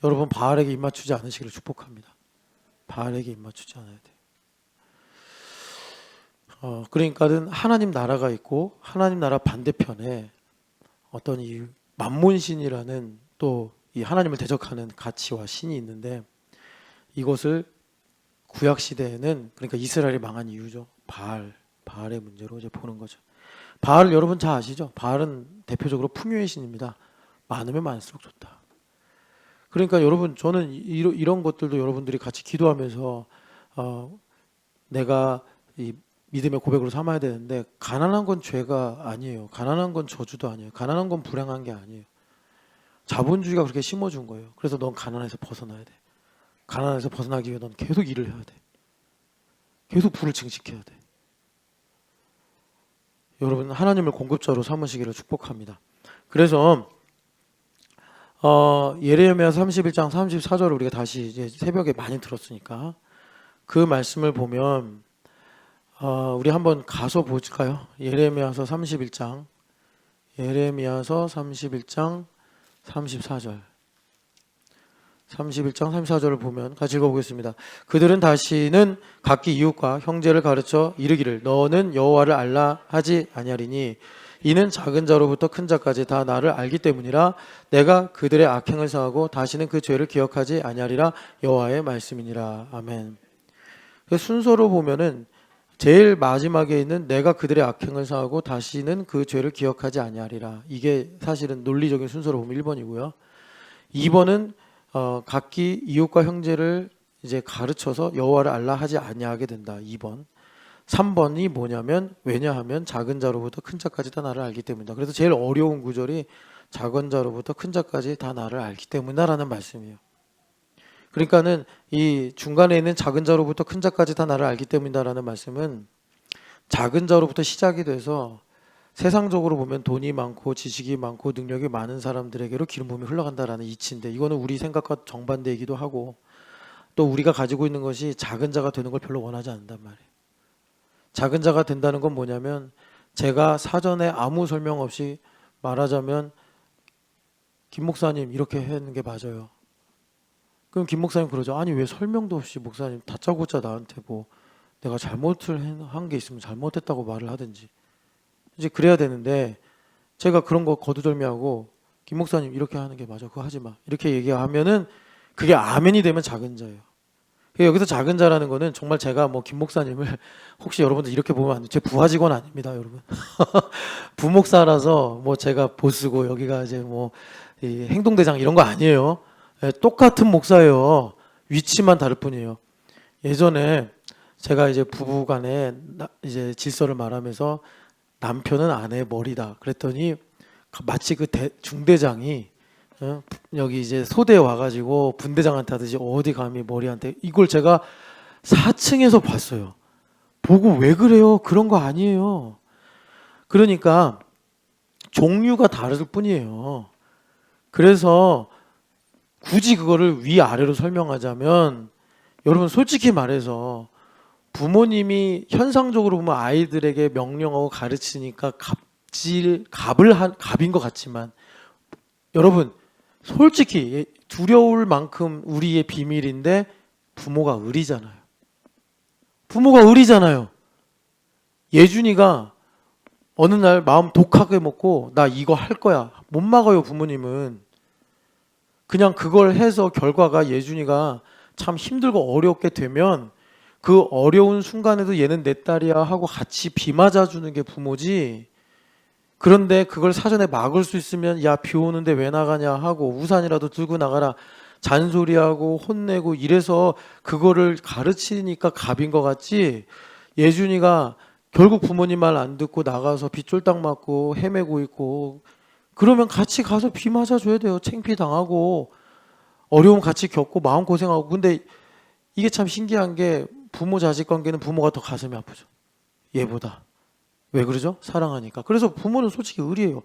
A: 여러분 바알에게 입 맞추지 않으시기를 축복합니다. 바알에게 입 맞추지 않아야 돼요. 그러니까는 하나님 나라가 있고 하나님 나라 반대편에 어떤 이 만몬신이라는 또 이 하나님을 대적하는 가치와 신이 있는데 이것을 구약 시대에는 그러니까 이스라엘이 망한 이유죠. 바알의 문제로 이제 보는 거죠. 바알 여러분 잘 아시죠? 바알은 대표적으로 풍요의 신입니다. 많으면 많을수록 좋다. 그러니까 여러분 저는 이런 것들도 여러분들이 같이 기도하면서 내가 이 믿음의 고백으로 삼아야 되는데 가난한 건 죄가 아니에요. 가난한 건 저주도 아니에요. 가난한 건 불행한 게 아니에요. 자본주의가 그렇게 심어준 거예요. 그래서 넌 가난에서 벗어나야 돼. 가난에서 벗어나기 위해 넌 계속 일을 해야 돼. 계속 부를 증식해야 돼. 여러분 하나님을 공급자로 삼으시기를 축복합니다. 그래서 예레미야 31장 34절을 우리가 다시 이제 새벽에 많이 들었으니까 그 말씀을 보면 우리 한번 가서 볼까요? 예레미야서 31장 34절 31장 34절을 보면 같이 읽어보겠습니다. 그들은 다시는 각기 이웃과 형제를 가르쳐 이르기를 너는 여호와를 알라 하지 아니하리니 이는 작은 자로부터 큰 자까지 다 나를 알기 때문이라. 내가 그들의 악행을 사하고 다시는 그 죄를 기억하지 아니하리라. 여호와의 말씀이니라. 아멘. 순서로 보면은 제일 마지막에 있는 내가 그들의 악행을 사하고 다시는 그 죄를 기억하지 아니하리라. 이게 사실은 논리적인 순서로 보면 1번이고요. 2번은 각기 이웃과 형제를 이제 가르쳐서 여호와를 알라 하지 아니하게 된다. 2번. 3번이 뭐냐면 왜냐하면 작은 자로부터 큰 자까지 다 나를 알기 때문이다. 그래서 제일 어려운 구절이 작은 자로부터 큰 자까지 다 나를 알기 때문이다라는 말씀이에요. 그러니까는 이 중간에 있는 작은 자로부터 큰 자까지 다 나를 알기 때문이다라는 말씀은 작은 자로부터 시작이 돼서 세상적으로 보면 돈이 많고 지식이 많고 능력이 많은 사람들에게로 기름 부음이 흘러간다라는 이치인데, 이거는 우리 생각과 정반대이기도 하고 또 우리가 가지고 있는 것이 작은 자가 되는 걸 별로 원하지 않는단 말이에요. 작은 자가 된다는 건 뭐냐면, 제가 사전에 아무 설명 없이 말하자면 김 목사님 이렇게 하는 게 맞아요. 그럼 김 목사님 그러죠. 아니 왜 설명도 없이 목사님 다짜고짜 나한테 뭐 내가 잘못을 한 게 있으면 잘못했다고 말을 하든지 이제 그래야 되는데, 제가 그런 거 거두절미하고 김 목사님 이렇게 하는 게 맞아, 그거 하지 마 이렇게 얘기하면은 그게 아멘이 되면 작은 자예요. 여기서 작은 자라는 거는 정말 제가 뭐 김 목사님을 혹시 여러분들 이렇게 보면 안 돼요. 제 부하 직원 아닙니다, 여러분. 부목사라서 뭐 제가 보스고 여기가 이제 뭐 이 행동대장 이런 거 아니에요. 똑같은 목사예요. 위치만 다를 뿐이에요. 예전에 제가 이제 부부간에 이제 질서를 말하면서 남편은 아내의 머리다 그랬더니 마치 그 중대장이 여기 이제 소대에 와가지고 분대장한테 하듯이 어디 감히 머리한테, 이걸 제가 4층에서 봤어요. 보고 왜 그래요? 그런 거 아니에요. 그러니까 종류가 다를 뿐이에요. 그래서 굳이 그거를 위아래로 설명하자면, 여러분 솔직히 말해서 부모님이 현상적으로 보면 아이들에게 명령하고 가르치니까 갑인 것 같지만, 여러분 솔직히 두려울 만큼 우리의 비밀인데 부모가 의리잖아요. 부모가 의리잖아요. 예준이가 어느 날 마음 독하게 먹고 나 이거 할 거야, 못 막아요. 부모님은 그냥 그걸 해서 결과가 예준이가 참 힘들고 어렵게 되면 그 어려운 순간에도 얘는 내 딸이야 하고 같이 비 맞아주는 게 부모지. 그런데 그걸 사전에 막을 수 있으면 야 비 오는데 왜 나가냐 하고 우산이라도 들고 나가라 잔소리하고 혼내고 이래서 그거를 가르치니까 갑인 것 같지, 예준이가 결국 부모님 말 안 듣고 나가서 비 쫄딱 맞고 헤매고 있고 그러면 같이 가서 비 맞아줘야 돼요. 창피 당하고 어려움 같이 겪고 마음고생하고. 근데 이게 참 신기한 게 부모 자식 관계는 부모가 더 가슴이 아프죠, 얘보다. 왜 그러죠? 사랑하니까. 그래서 부모는 솔직히 의리예요.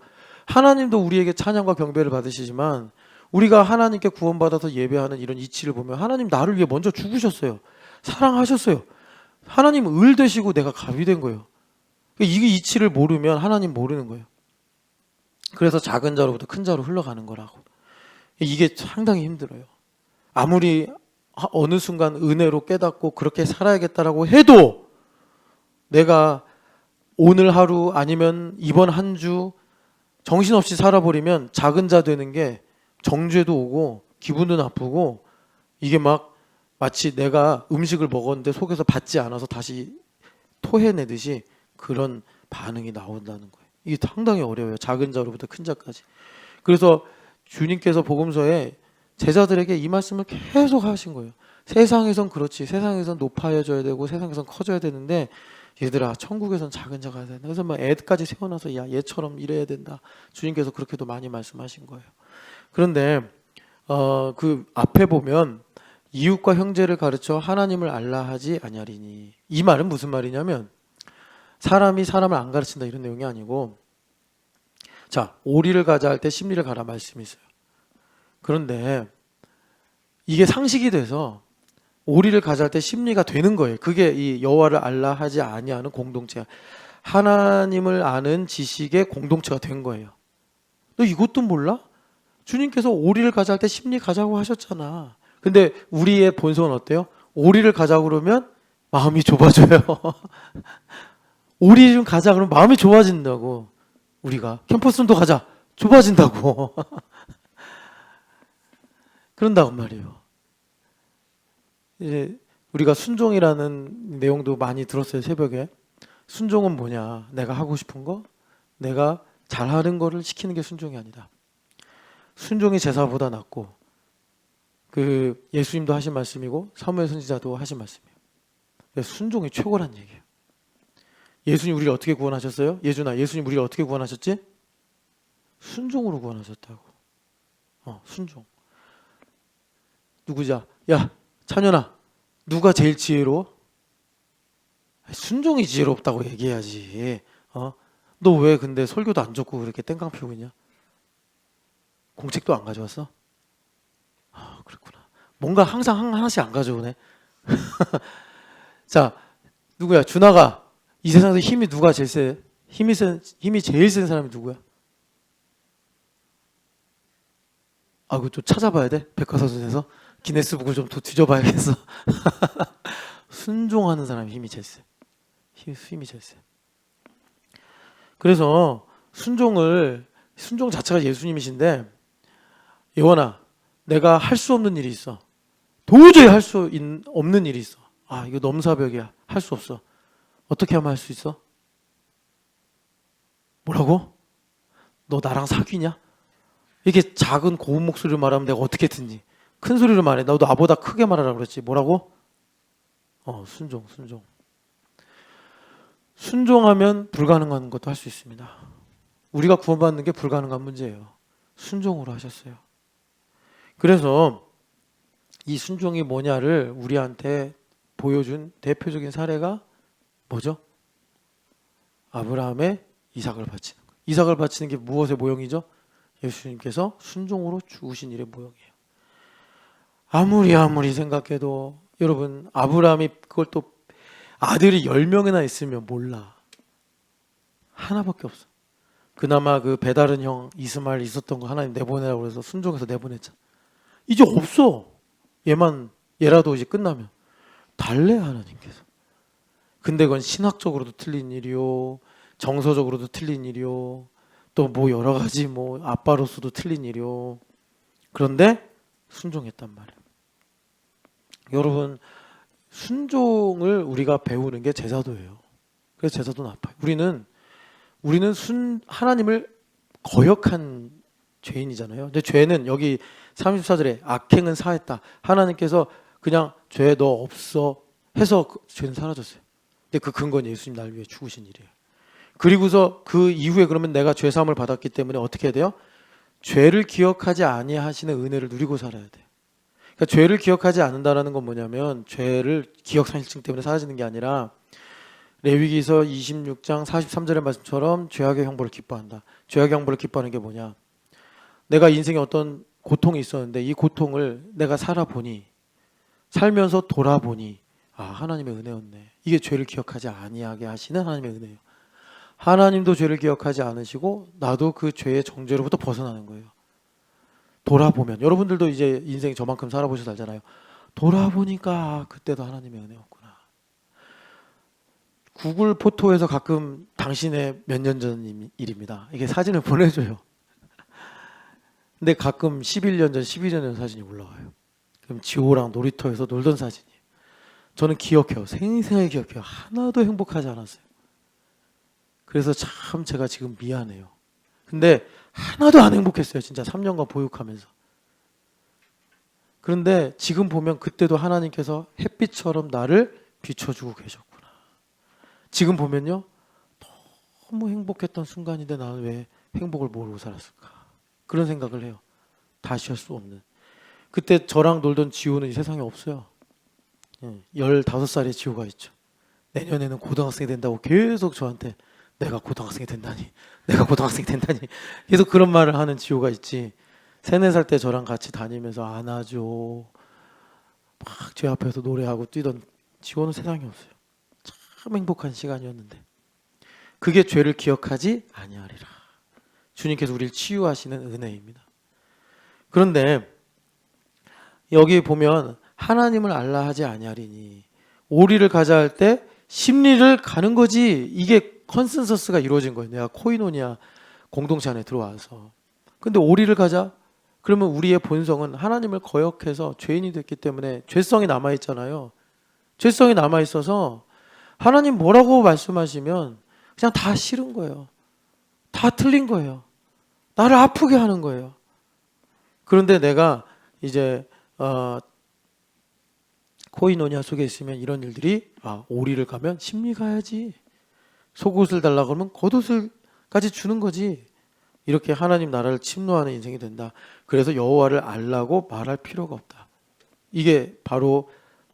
A: 하나님도 우리에게 찬양과 경배를 받으시지만 우리가 하나님께 구원받아서 예배하는 이런 이치를 보면 하나님 나를 위해 먼저 죽으셨어요. 사랑하셨어요. 하나님 을 되시고 내가 갑이 된 거예요. 이게 이치를 모르면 하나님 모르는 거예요. 그래서 작은 자로부터 큰 자로 흘러가는 거라고. 이게 상당히 힘들어요. 아무리 어느 순간 은혜로 깨닫고 그렇게 살아야겠다라고 해도 내가 오늘 하루 아니면 이번 한 주 정신없이 살아버리면 작은 자 되는 게 정죄도 오고 기분도 나쁘고, 이게 막 마치 내가 음식을 먹었는데 속에서 받지 않아서 다시 토해내듯이 그런 반응이 나온다는 거예요. 이게 상당히 어려워요. 작은 자로부터 큰 자까지. 그래서 주님께서 복음서에 제자들에게 이 말씀을 계속 하신 거예요. 세상에선 그렇지, 세상에선 높아져야 되고 세상에선 커져야 되는데 얘들아 천국에선 작은 자가 돼야 된다. 그래서 막 애까지 세워놔서 야 얘처럼 이래야 된다. 주님께서 그렇게도 많이 말씀하신 거예요. 그런데 그 앞에 보면 이웃과 형제를 가르쳐 하나님을 알라 하지 아니하리니, 이 말은 무슨 말이냐면 사람이 사람을 안 가르친다 이런 내용이 아니고, 자 오리를 가자 할 때 십리를 가라 말씀이 있어요. 그런데 이게 상식이 돼서 오리를 가자 할 때 십리가 되는 거예요. 그게 이 여호와를 알라 하지 아니하는 공동체야. 하나님을 아는 지식의 공동체가 된 거예요. 너 이것도 몰라? 주님께서 오리를 가자 할 때 십리 가자고 하셨잖아. 근데 우리의 본성은 어때요? 오리를 가자고 그러면 마음이 좁아져요. 오리 좀 가자 그러면 마음이 좁아진다고. 우리가 캠퍼스도 가자. 좁아진다고. 그런다고 말이에요. 이제 우리가 순종이라는 내용도 많이 들었어요, 새벽에. 순종은 뭐냐? 내가 하고 싶은 거, 내가 잘하는 거를 시키는 게 순종이 아니다. 순종이 제사보다 낫고, 그 예수님도 하신 말씀이고 사무엘 선지자도 하신 말씀이에요. 순종이 최고란 얘기예요. 예수님 우리를 어떻게 구원하셨어요? 예준아, 예수님 우리를 어떻게 구원하셨지? 순종으로 구원하셨다고. 순종. 누구자? 야, 찬현아, 누가 제일 지혜로워? 순종이 지혜롭다고 얘기해야지. 너 왜 근데 설교도 안 듣고 그렇게 땡깡 피우고 있냐? 공책도 안 가져왔어? 그렇구나. 뭔가 항상 하나씩 안 가져오네. 자, 누구야? 준하가 이 세상에서 힘이 누가 제일 세? 힘이 제일 센 사람이 누구야? 그거 좀 찾아봐야 돼. 백과사전에서 기네스북을 좀 더 뒤져봐야겠어. 순종하는 사람이 힘이 제일 세. 힘이 제일 세. 그래서 순종 자체가 예수님이신데, 예원아, 내가 할 수 없는 일이 있어. 도저히 할 수 없는 일이 있어. 이거 넘사벽이야. 할 수 없어. 어떻게 하면 할 수 있어? 뭐라고? 너 나랑 사귀냐? 이게 작은 고운 목소리로 말하면 내가 어떻게 듣니? 큰 소리로 말해. 너도 나보다 크게 말하라 그랬지. 뭐라고? 순종. 순종하면 불가능한 것도 할 수 있습니다. 우리가 구원받는 게 불가능한 문제예요. 순종으로 하셨어요. 그래서 이 순종이 뭐냐를 우리한테 보여준 대표적인 사례가 뭐죠? 아브라함의 이삭을 바치는 거예요. 이삭을 바치는 게 무엇의 모형이죠? 예수님께서 순종으로 죽으신 일의 모형이에요. 아무리 생각해도 여러분, 아브라함이 그걸 또 아들이 10명이나 있으면 몰라. 하나밖에 없어. 그나마 그 배다른 형 이스마엘 있었던 거 하나님 내보내라고 그래서 순종해서 내보냈잖아. 이제 없어. 얘라도 이제 끝나면 달래 하나님께서. 근데 그건 신학적으로도 틀린 일이요, 정서적으로도 틀린 일이요, 또 뭐 여러 가지 아빠로서도 틀린 일이요. 그런데 순종했단 말이에요. 여러분, 순종을 우리가 배우는 게 제사도예요. 그래서 제사도 나빠요. 우리는 하나님을 거역한 죄인이잖아요. 근데 죄는 여기 34절에 악행은 사했다. 하나님께서 그냥 죄 너 없어 해서 죄는 사라졌어요. 근데 그 근거는 예수님 날 위해 죽으신 일이에요. 그리고서 그 이후에 그러면 내가 죄 사함을 받았기 때문에 어떻게 해야 돼요? 죄를 기억하지 아니하시는 은혜를 누리고 살아야 돼요. 그러니까 죄를 기억하지 않는다라는 건 뭐냐면 죄를 기억상실증 때문에 사라지는 게 아니라 레위기서 26장 43절의 말씀처럼 죄악의 형벌을 기뻐한다. 죄악의 형벌을 기뻐하는 게 뭐냐? 내가 인생에 어떤 고통이 있었는데 이 고통을 내가 살면서 돌아보니 하나님의 은혜였네. 이게 죄를 기억하지 아니하게 하시는 하나님의 은혜예요. 하나님도 죄를 기억하지 않으시고 나도 그 죄의 정죄로부터 벗어나는 거예요. 돌아보면 여러분들도 이제 인생 저만큼 살아보셔서 알잖아요. 돌아보니까 그때도 하나님의 은혜였구나. 구글 포토에서 가끔 당신의 몇 년 전 일입니다. 이게 사진을 보내줘요. 근데 가끔 11년 전, 12년 전 사진이 올라와요. 그럼 지호랑 놀이터에서 놀던 사진이에요. 저는 기억해요. 생생하게 기억해요. 하나도 행복하지 않았어요. 그래서 참 제가 지금 미안해요. 근데 하나도 안 행복했어요. 진짜 3년간 보육하면서. 그런데 지금 보면 그때도 하나님께서 햇빛처럼 나를 비춰주고 계셨구나. 지금 보면요. 너무 행복했던 순간인데 나는 왜 행복을 모르고 살았을까. 그런 생각을 해요. 다시 할 수 없는. 그때 저랑 놀던 지호는 이 세상에 없어요. 15살의 지호가 있죠. 내년에는 고등학생이 된다고 계속 저한테 내가 고등학생이 된다니 계속 그런 말을 하는 지호가 있지. 3, 4살 때 저랑 같이 다니면서 안아줘 막 제 앞에서 노래하고 뛰던 지호는 세상에 없어요. 참 행복한 시간이었는데 그게 죄를 기억하지 아니하리라. 주님께서 우리를 치유하시는 은혜입니다. 그런데 여기 보면 하나님을 알라 하지 아니하리니 오리를 가자 할 때 심리를 가는 거지. 이게 컨센서스가 이루어진 거예요. 내가 코이노니아 공동체 안에 들어와서. 근데 오리를 가자? 그러면 우리의 본성은 하나님을 거역해서 죄인이 됐기 때문에 죄성이 남아있잖아요. 죄성이 남아있어서 하나님 뭐라고 말씀하시면 그냥 다 싫은 거예요. 다 틀린 거예요. 나를 아프게 하는 거예요. 그런데 내가 이제 코이노니아 속에 있으면 이런 일들이 오리를 가면 심리 가야지. 속옷을 달라고 하면 겉옷을까지 주는 거지. 이렇게 하나님 나라를 침노하는 인생이 된다. 그래서 여호와를 알라고 말할 필요가 없다. 이게 바로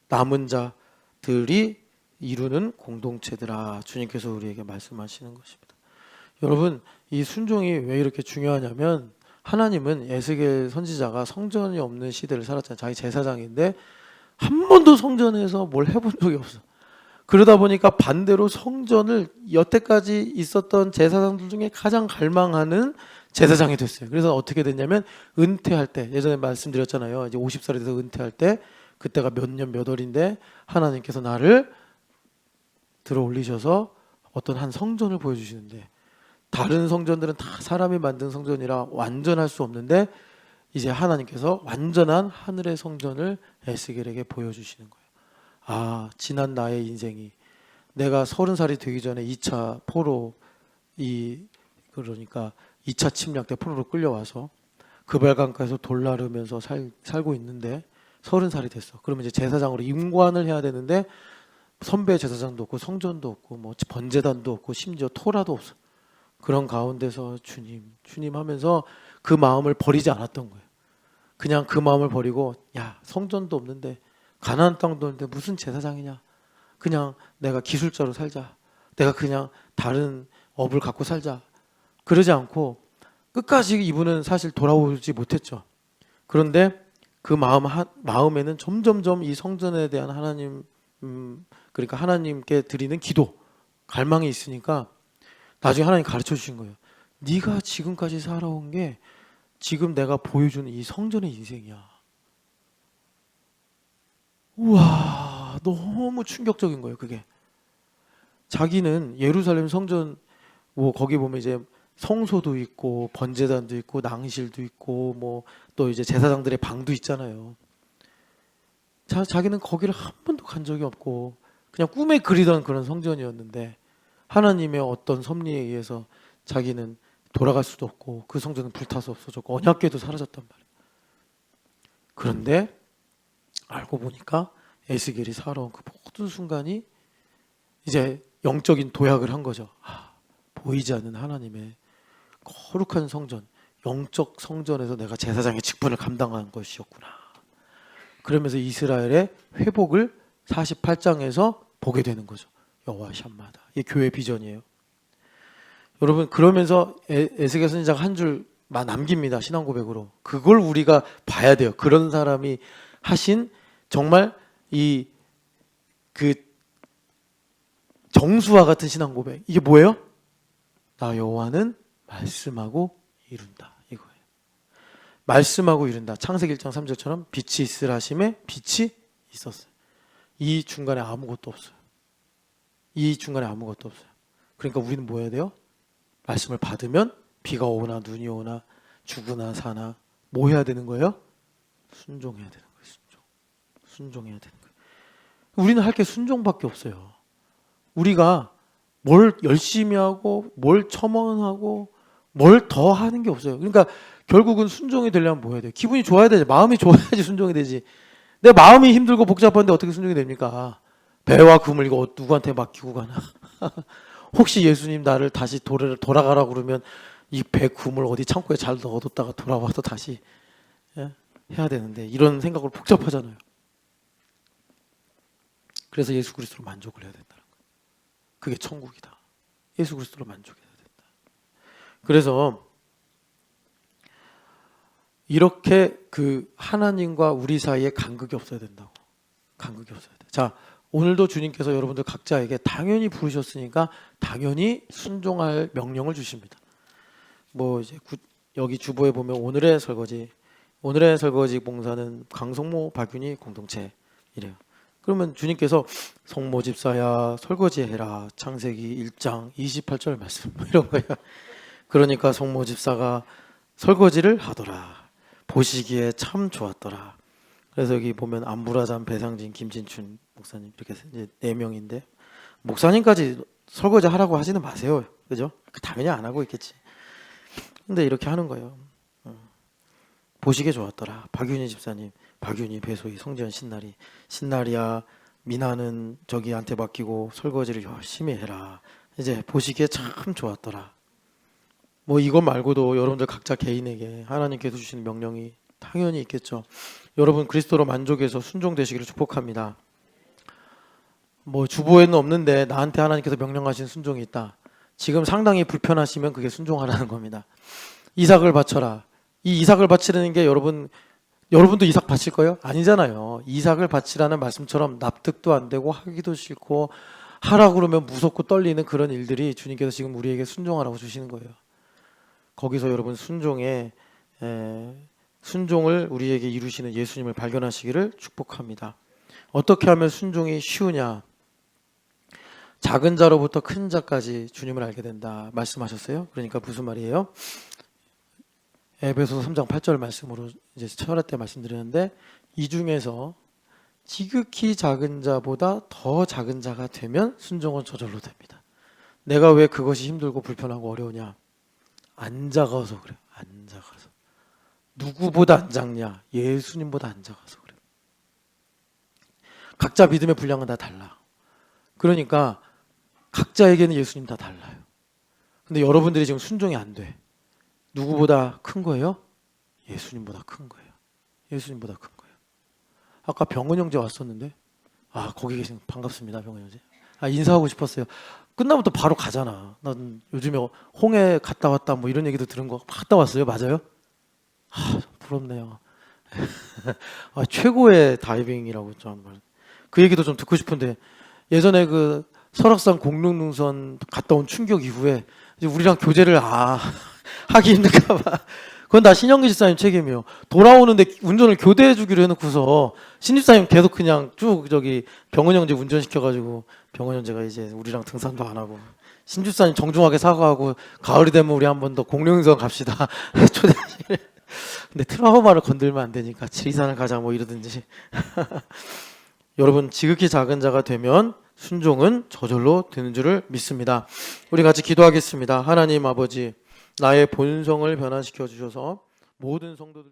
A: 남은 자들이 이루는 공동체더라. 주님께서 우리에게 말씀하시는 것입니다. 여러분, 이 순종이 왜 이렇게 중요하냐면 하나님은 에스겔 선지자가 성전이 없는 시대를 살았잖아요. 자기 제사장인데 한 번도 성전에서 뭘 해본 적이 없어. 그러다 보니까 반대로 성전을 여태까지 있었던 제사장들 중에 가장 갈망하는 제사장이 됐어요. 그래서 어떻게 됐냐면 은퇴할 때, 예전에 말씀드렸잖아요. 이제 50살이 돼서 은퇴할 때, 그때가 몇 년 몇 월인데 하나님께서 나를 들어 올리셔서 어떤 한 성전을 보여주시는데, 다른 성전들은 다 사람이 만든 성전이라 완전할 수 없는데 이제 하나님께서 완전한 하늘의 성전을 에스겔에게 보여주시는 거예요. 지난 나의 인생이, 내가 30살이 되기 전에 2차 포로, 그러니까 2차 침략 때 포로로 끌려와서 그발강가에서 돌 나르면서 살고 있는데 30살이 됐어. 그러면 이제 제사장으로 임관을 해야 되는데 선배 제사장도 없고 성전도 없고 뭐 번제단도 없고 심지어 토라도 없어. 그런 가운데서 주님 하면서 그 마음을 버리지 않았던 거예요. 그냥 그 마음을 버리고, 야, 성전도 없는데 가나안 땅도 없는데 무슨 제사장이냐. 그냥 내가 기술자로 살자. 내가 그냥 다른 업을 갖고 살자. 그러지 않고 끝까지 이분은 사실 돌아오지 못했죠. 그런데 그 마음에는 점점점 이 성전에 대한 하나님, 그러니까 하나님께 드리는 기도, 갈망이 있으니까 나중에 하나님 가르쳐 주신 거예요. 네가 지금까지 살아온 게 지금 내가 보여주는 이 성전의 인생이야. 우와, 너무 충격적인 거예요, 그게. 자기는 예루살렘 성전, 뭐 거기 보면 이제 성소도 있고 번제단도 있고 낭실도 있고 뭐 또 이제 제사장들의 방도 있잖아요. 자기는 거기를 한 번도 간 적이 없고 그냥 꿈에 그리던 그런 성전이었는데 하나님의 어떤 섭리에 의해서 자기는 돌아갈 수도 없고 그 성전은 불타서 없어졌고 언약궤도 사라졌단 말이에요. 그런데 알고 보니까 에스겔이 살아온 그 모든 순간이 이제 영적인 도약을 한 거죠. 보이지 않는 하나님의 거룩한 성전, 영적 성전에서 내가 제사장의 직분을 감당한 것이었구나. 그러면서 이스라엘의 회복을 48장에서 보게 되는 거죠. 여호와 샴마다. 이게 교회 비전이에요. 여러분, 그러면서 에스겔 선지자가 한 줄 남깁니다. 신앙 고백으로. 그걸 우리가 봐야 돼요. 그런 사람이 하신 정말 그 정수와 같은 신앙 고백. 이게 뭐예요? 나 여호와는 말씀하고 이룬다. 이거예요. 말씀하고 이룬다. 창세기 1장 3절처럼 빛이 있으라 하심에 빛이 있었어요. 이 중간에 아무것도 없어요. 이 중간에 아무것도 없어요. 그러니까 우리는 뭐 해야 돼요? 말씀을 받으면 비가 오나 눈이 오나 죽으나 사나 뭐 해야 되는 거예요? 순종해야 되는 거예요. 순종해야 되는 거예요. 우리는 할 게 순종밖에 없어요. 우리가 뭘 열심히 하고 뭘 첨언하고 뭘 더 하는 게 없어요. 그러니까 결국은 순종이 되려면 뭐 해야 돼요? 기분이 좋아야 되지. 마음이 좋아야지 순종이 되지. 내 마음이 힘들고 복잡한데 어떻게 순종이 됩니까? 배와 금을 이거 누구한테 맡기고 가나? 혹시 예수님 나를 다시 돌아가라고 그러면 이 배 금을 어디 창고에 잘 넣어뒀다가 돌아와서 다시 해야 되는데 이런 생각으로 복잡하잖아요. 그래서 예수 그리스도로 만족을 해야 된다는 거예요. 그게 천국이다. 예수 그리스도로 만족해야 된다. 그래서 이렇게 그 하나님과 우리 사이에 간극이 없어야 된다고. 간극이 없어야 돼. 자, 오늘도 주님께서 여러분들 각자에게 당연히 부르셨으니까 당연히 순종할 명령을 주십니다. 뭐 이제 여기 주보에 보면 오늘의 설거지 오늘의 설거지 봉사는 강성모, 박윤희 공동체 이래요. 그러면 주님께서 성모 집사야 설거지 해라 창세기 1장 28절 말씀 이런 거예요. 그러니까 성모 집사가 설거지를 하더라. 보시기에 참 좋았더라. 그래서 여기 보면 안부라잠, 배상진, 김진춘 목사님 이렇게 이제 4명인데 목사님까지 설거지 하라고 하지는 마세요. 그죠? 당연히 안 하고 있겠지. 근데 이렇게 하는 거예요. 보시기에 좋았더라. 박윤희 집사님, 박윤희, 배소희, 성지연, 신날이야 미나는 저기한테 맡기고 설거지를 열심히 해라. 이제 보시기에 참 좋았더라. 뭐 이것 말고도 여러분들 각자 개인에게 하나님께서 주시는 명령이 당연히 있겠죠. 여러분 그리스도로 만족해서 순종되시기를 축복합니다. 뭐 주보에는 없는데 나한테 하나님께서 명령하신 순종이 있다. 지금 상당히 불편하시면 그게 순종하라는 겁니다. 이삭을 바쳐라. 이 이삭을 바치라는 게 여러분도 이삭 바칠 거예요? 아니잖아요. 이삭을 바치라는 말씀처럼 납득도 안 되고 하기도 싫고 하라고 그러면 무섭고 떨리는 그런 일들이 주님께서 지금 우리에게 순종하라고 주시는 거예요. 거기서 여러분 순종을 우리에게 이루시는 예수님을 발견하시기를 축복합니다. 어떻게 하면 순종이 쉬우냐? 작은 자로부터 큰 자까지 주님을 알게 된다 말씀하셨어요. 그러니까 무슨 말이에요? 에베소서 3장 8절 말씀으로 이제 철학 때 말씀드렸는데 이 중에서 지극히 작은 자보다 더 작은 자가 되면 순종은 저절로 됩니다. 내가 왜 그것이 힘들고 불편하고 어려우냐? 안 작아서 그래. 안 작아서. 누구보다 안 작냐? 예수님보다 안 작아서 그래. 각자 믿음의 분량은 다 달라. 그러니까 각자에게는 예수님 다 달라요. 근데 여러분들이 지금 순종이 안 돼. 누구보다 큰 거예요? 예수님보다 큰 거예요. 예수님보다 큰 거예요. 아까 병은 형제 왔었는데 거기 계신 반갑습니다. 병은 형제. 인사하고 싶었어요. 끝나면 또 바로 가잖아. 난 요즘에 홍해 갔다 왔다 뭐 이런 얘기도 들은 거 갔다 왔어요. 맞아요? 부럽네요. 최고의 다이빙이라고 좀 그 얘기도 좀 듣고 싶은데 예전에 그 설악산 공룡능선 갔다 온 충격 이후에 이제 우리랑 교제를 하기 힘들까 봐. 그건 다 신영기 집사님 책임이에요. 돌아오는데 운전을 교대해 주기로 해놓고서 신 집사님 계속 그냥 쭉 저기 병은 형제 운전시켜가지고 병은 형제가 이제 우리랑 등산도 안 하고 신 집사님 정중하게 사과하고 가을이 되면 우리 한 번 더 공룡능선 갑시다. 초대하시래. 근데 트라우마를 건들면 안 되니까 지리산을 가자 뭐 이러든지. 여러분 지극히 작은 자가 되면 순종은 저절로 되는 줄을 믿습니다. 우리 같이 기도하겠습니다. 하나님 아버지 나의 본성을 변화시켜 주셔서 모든 성도들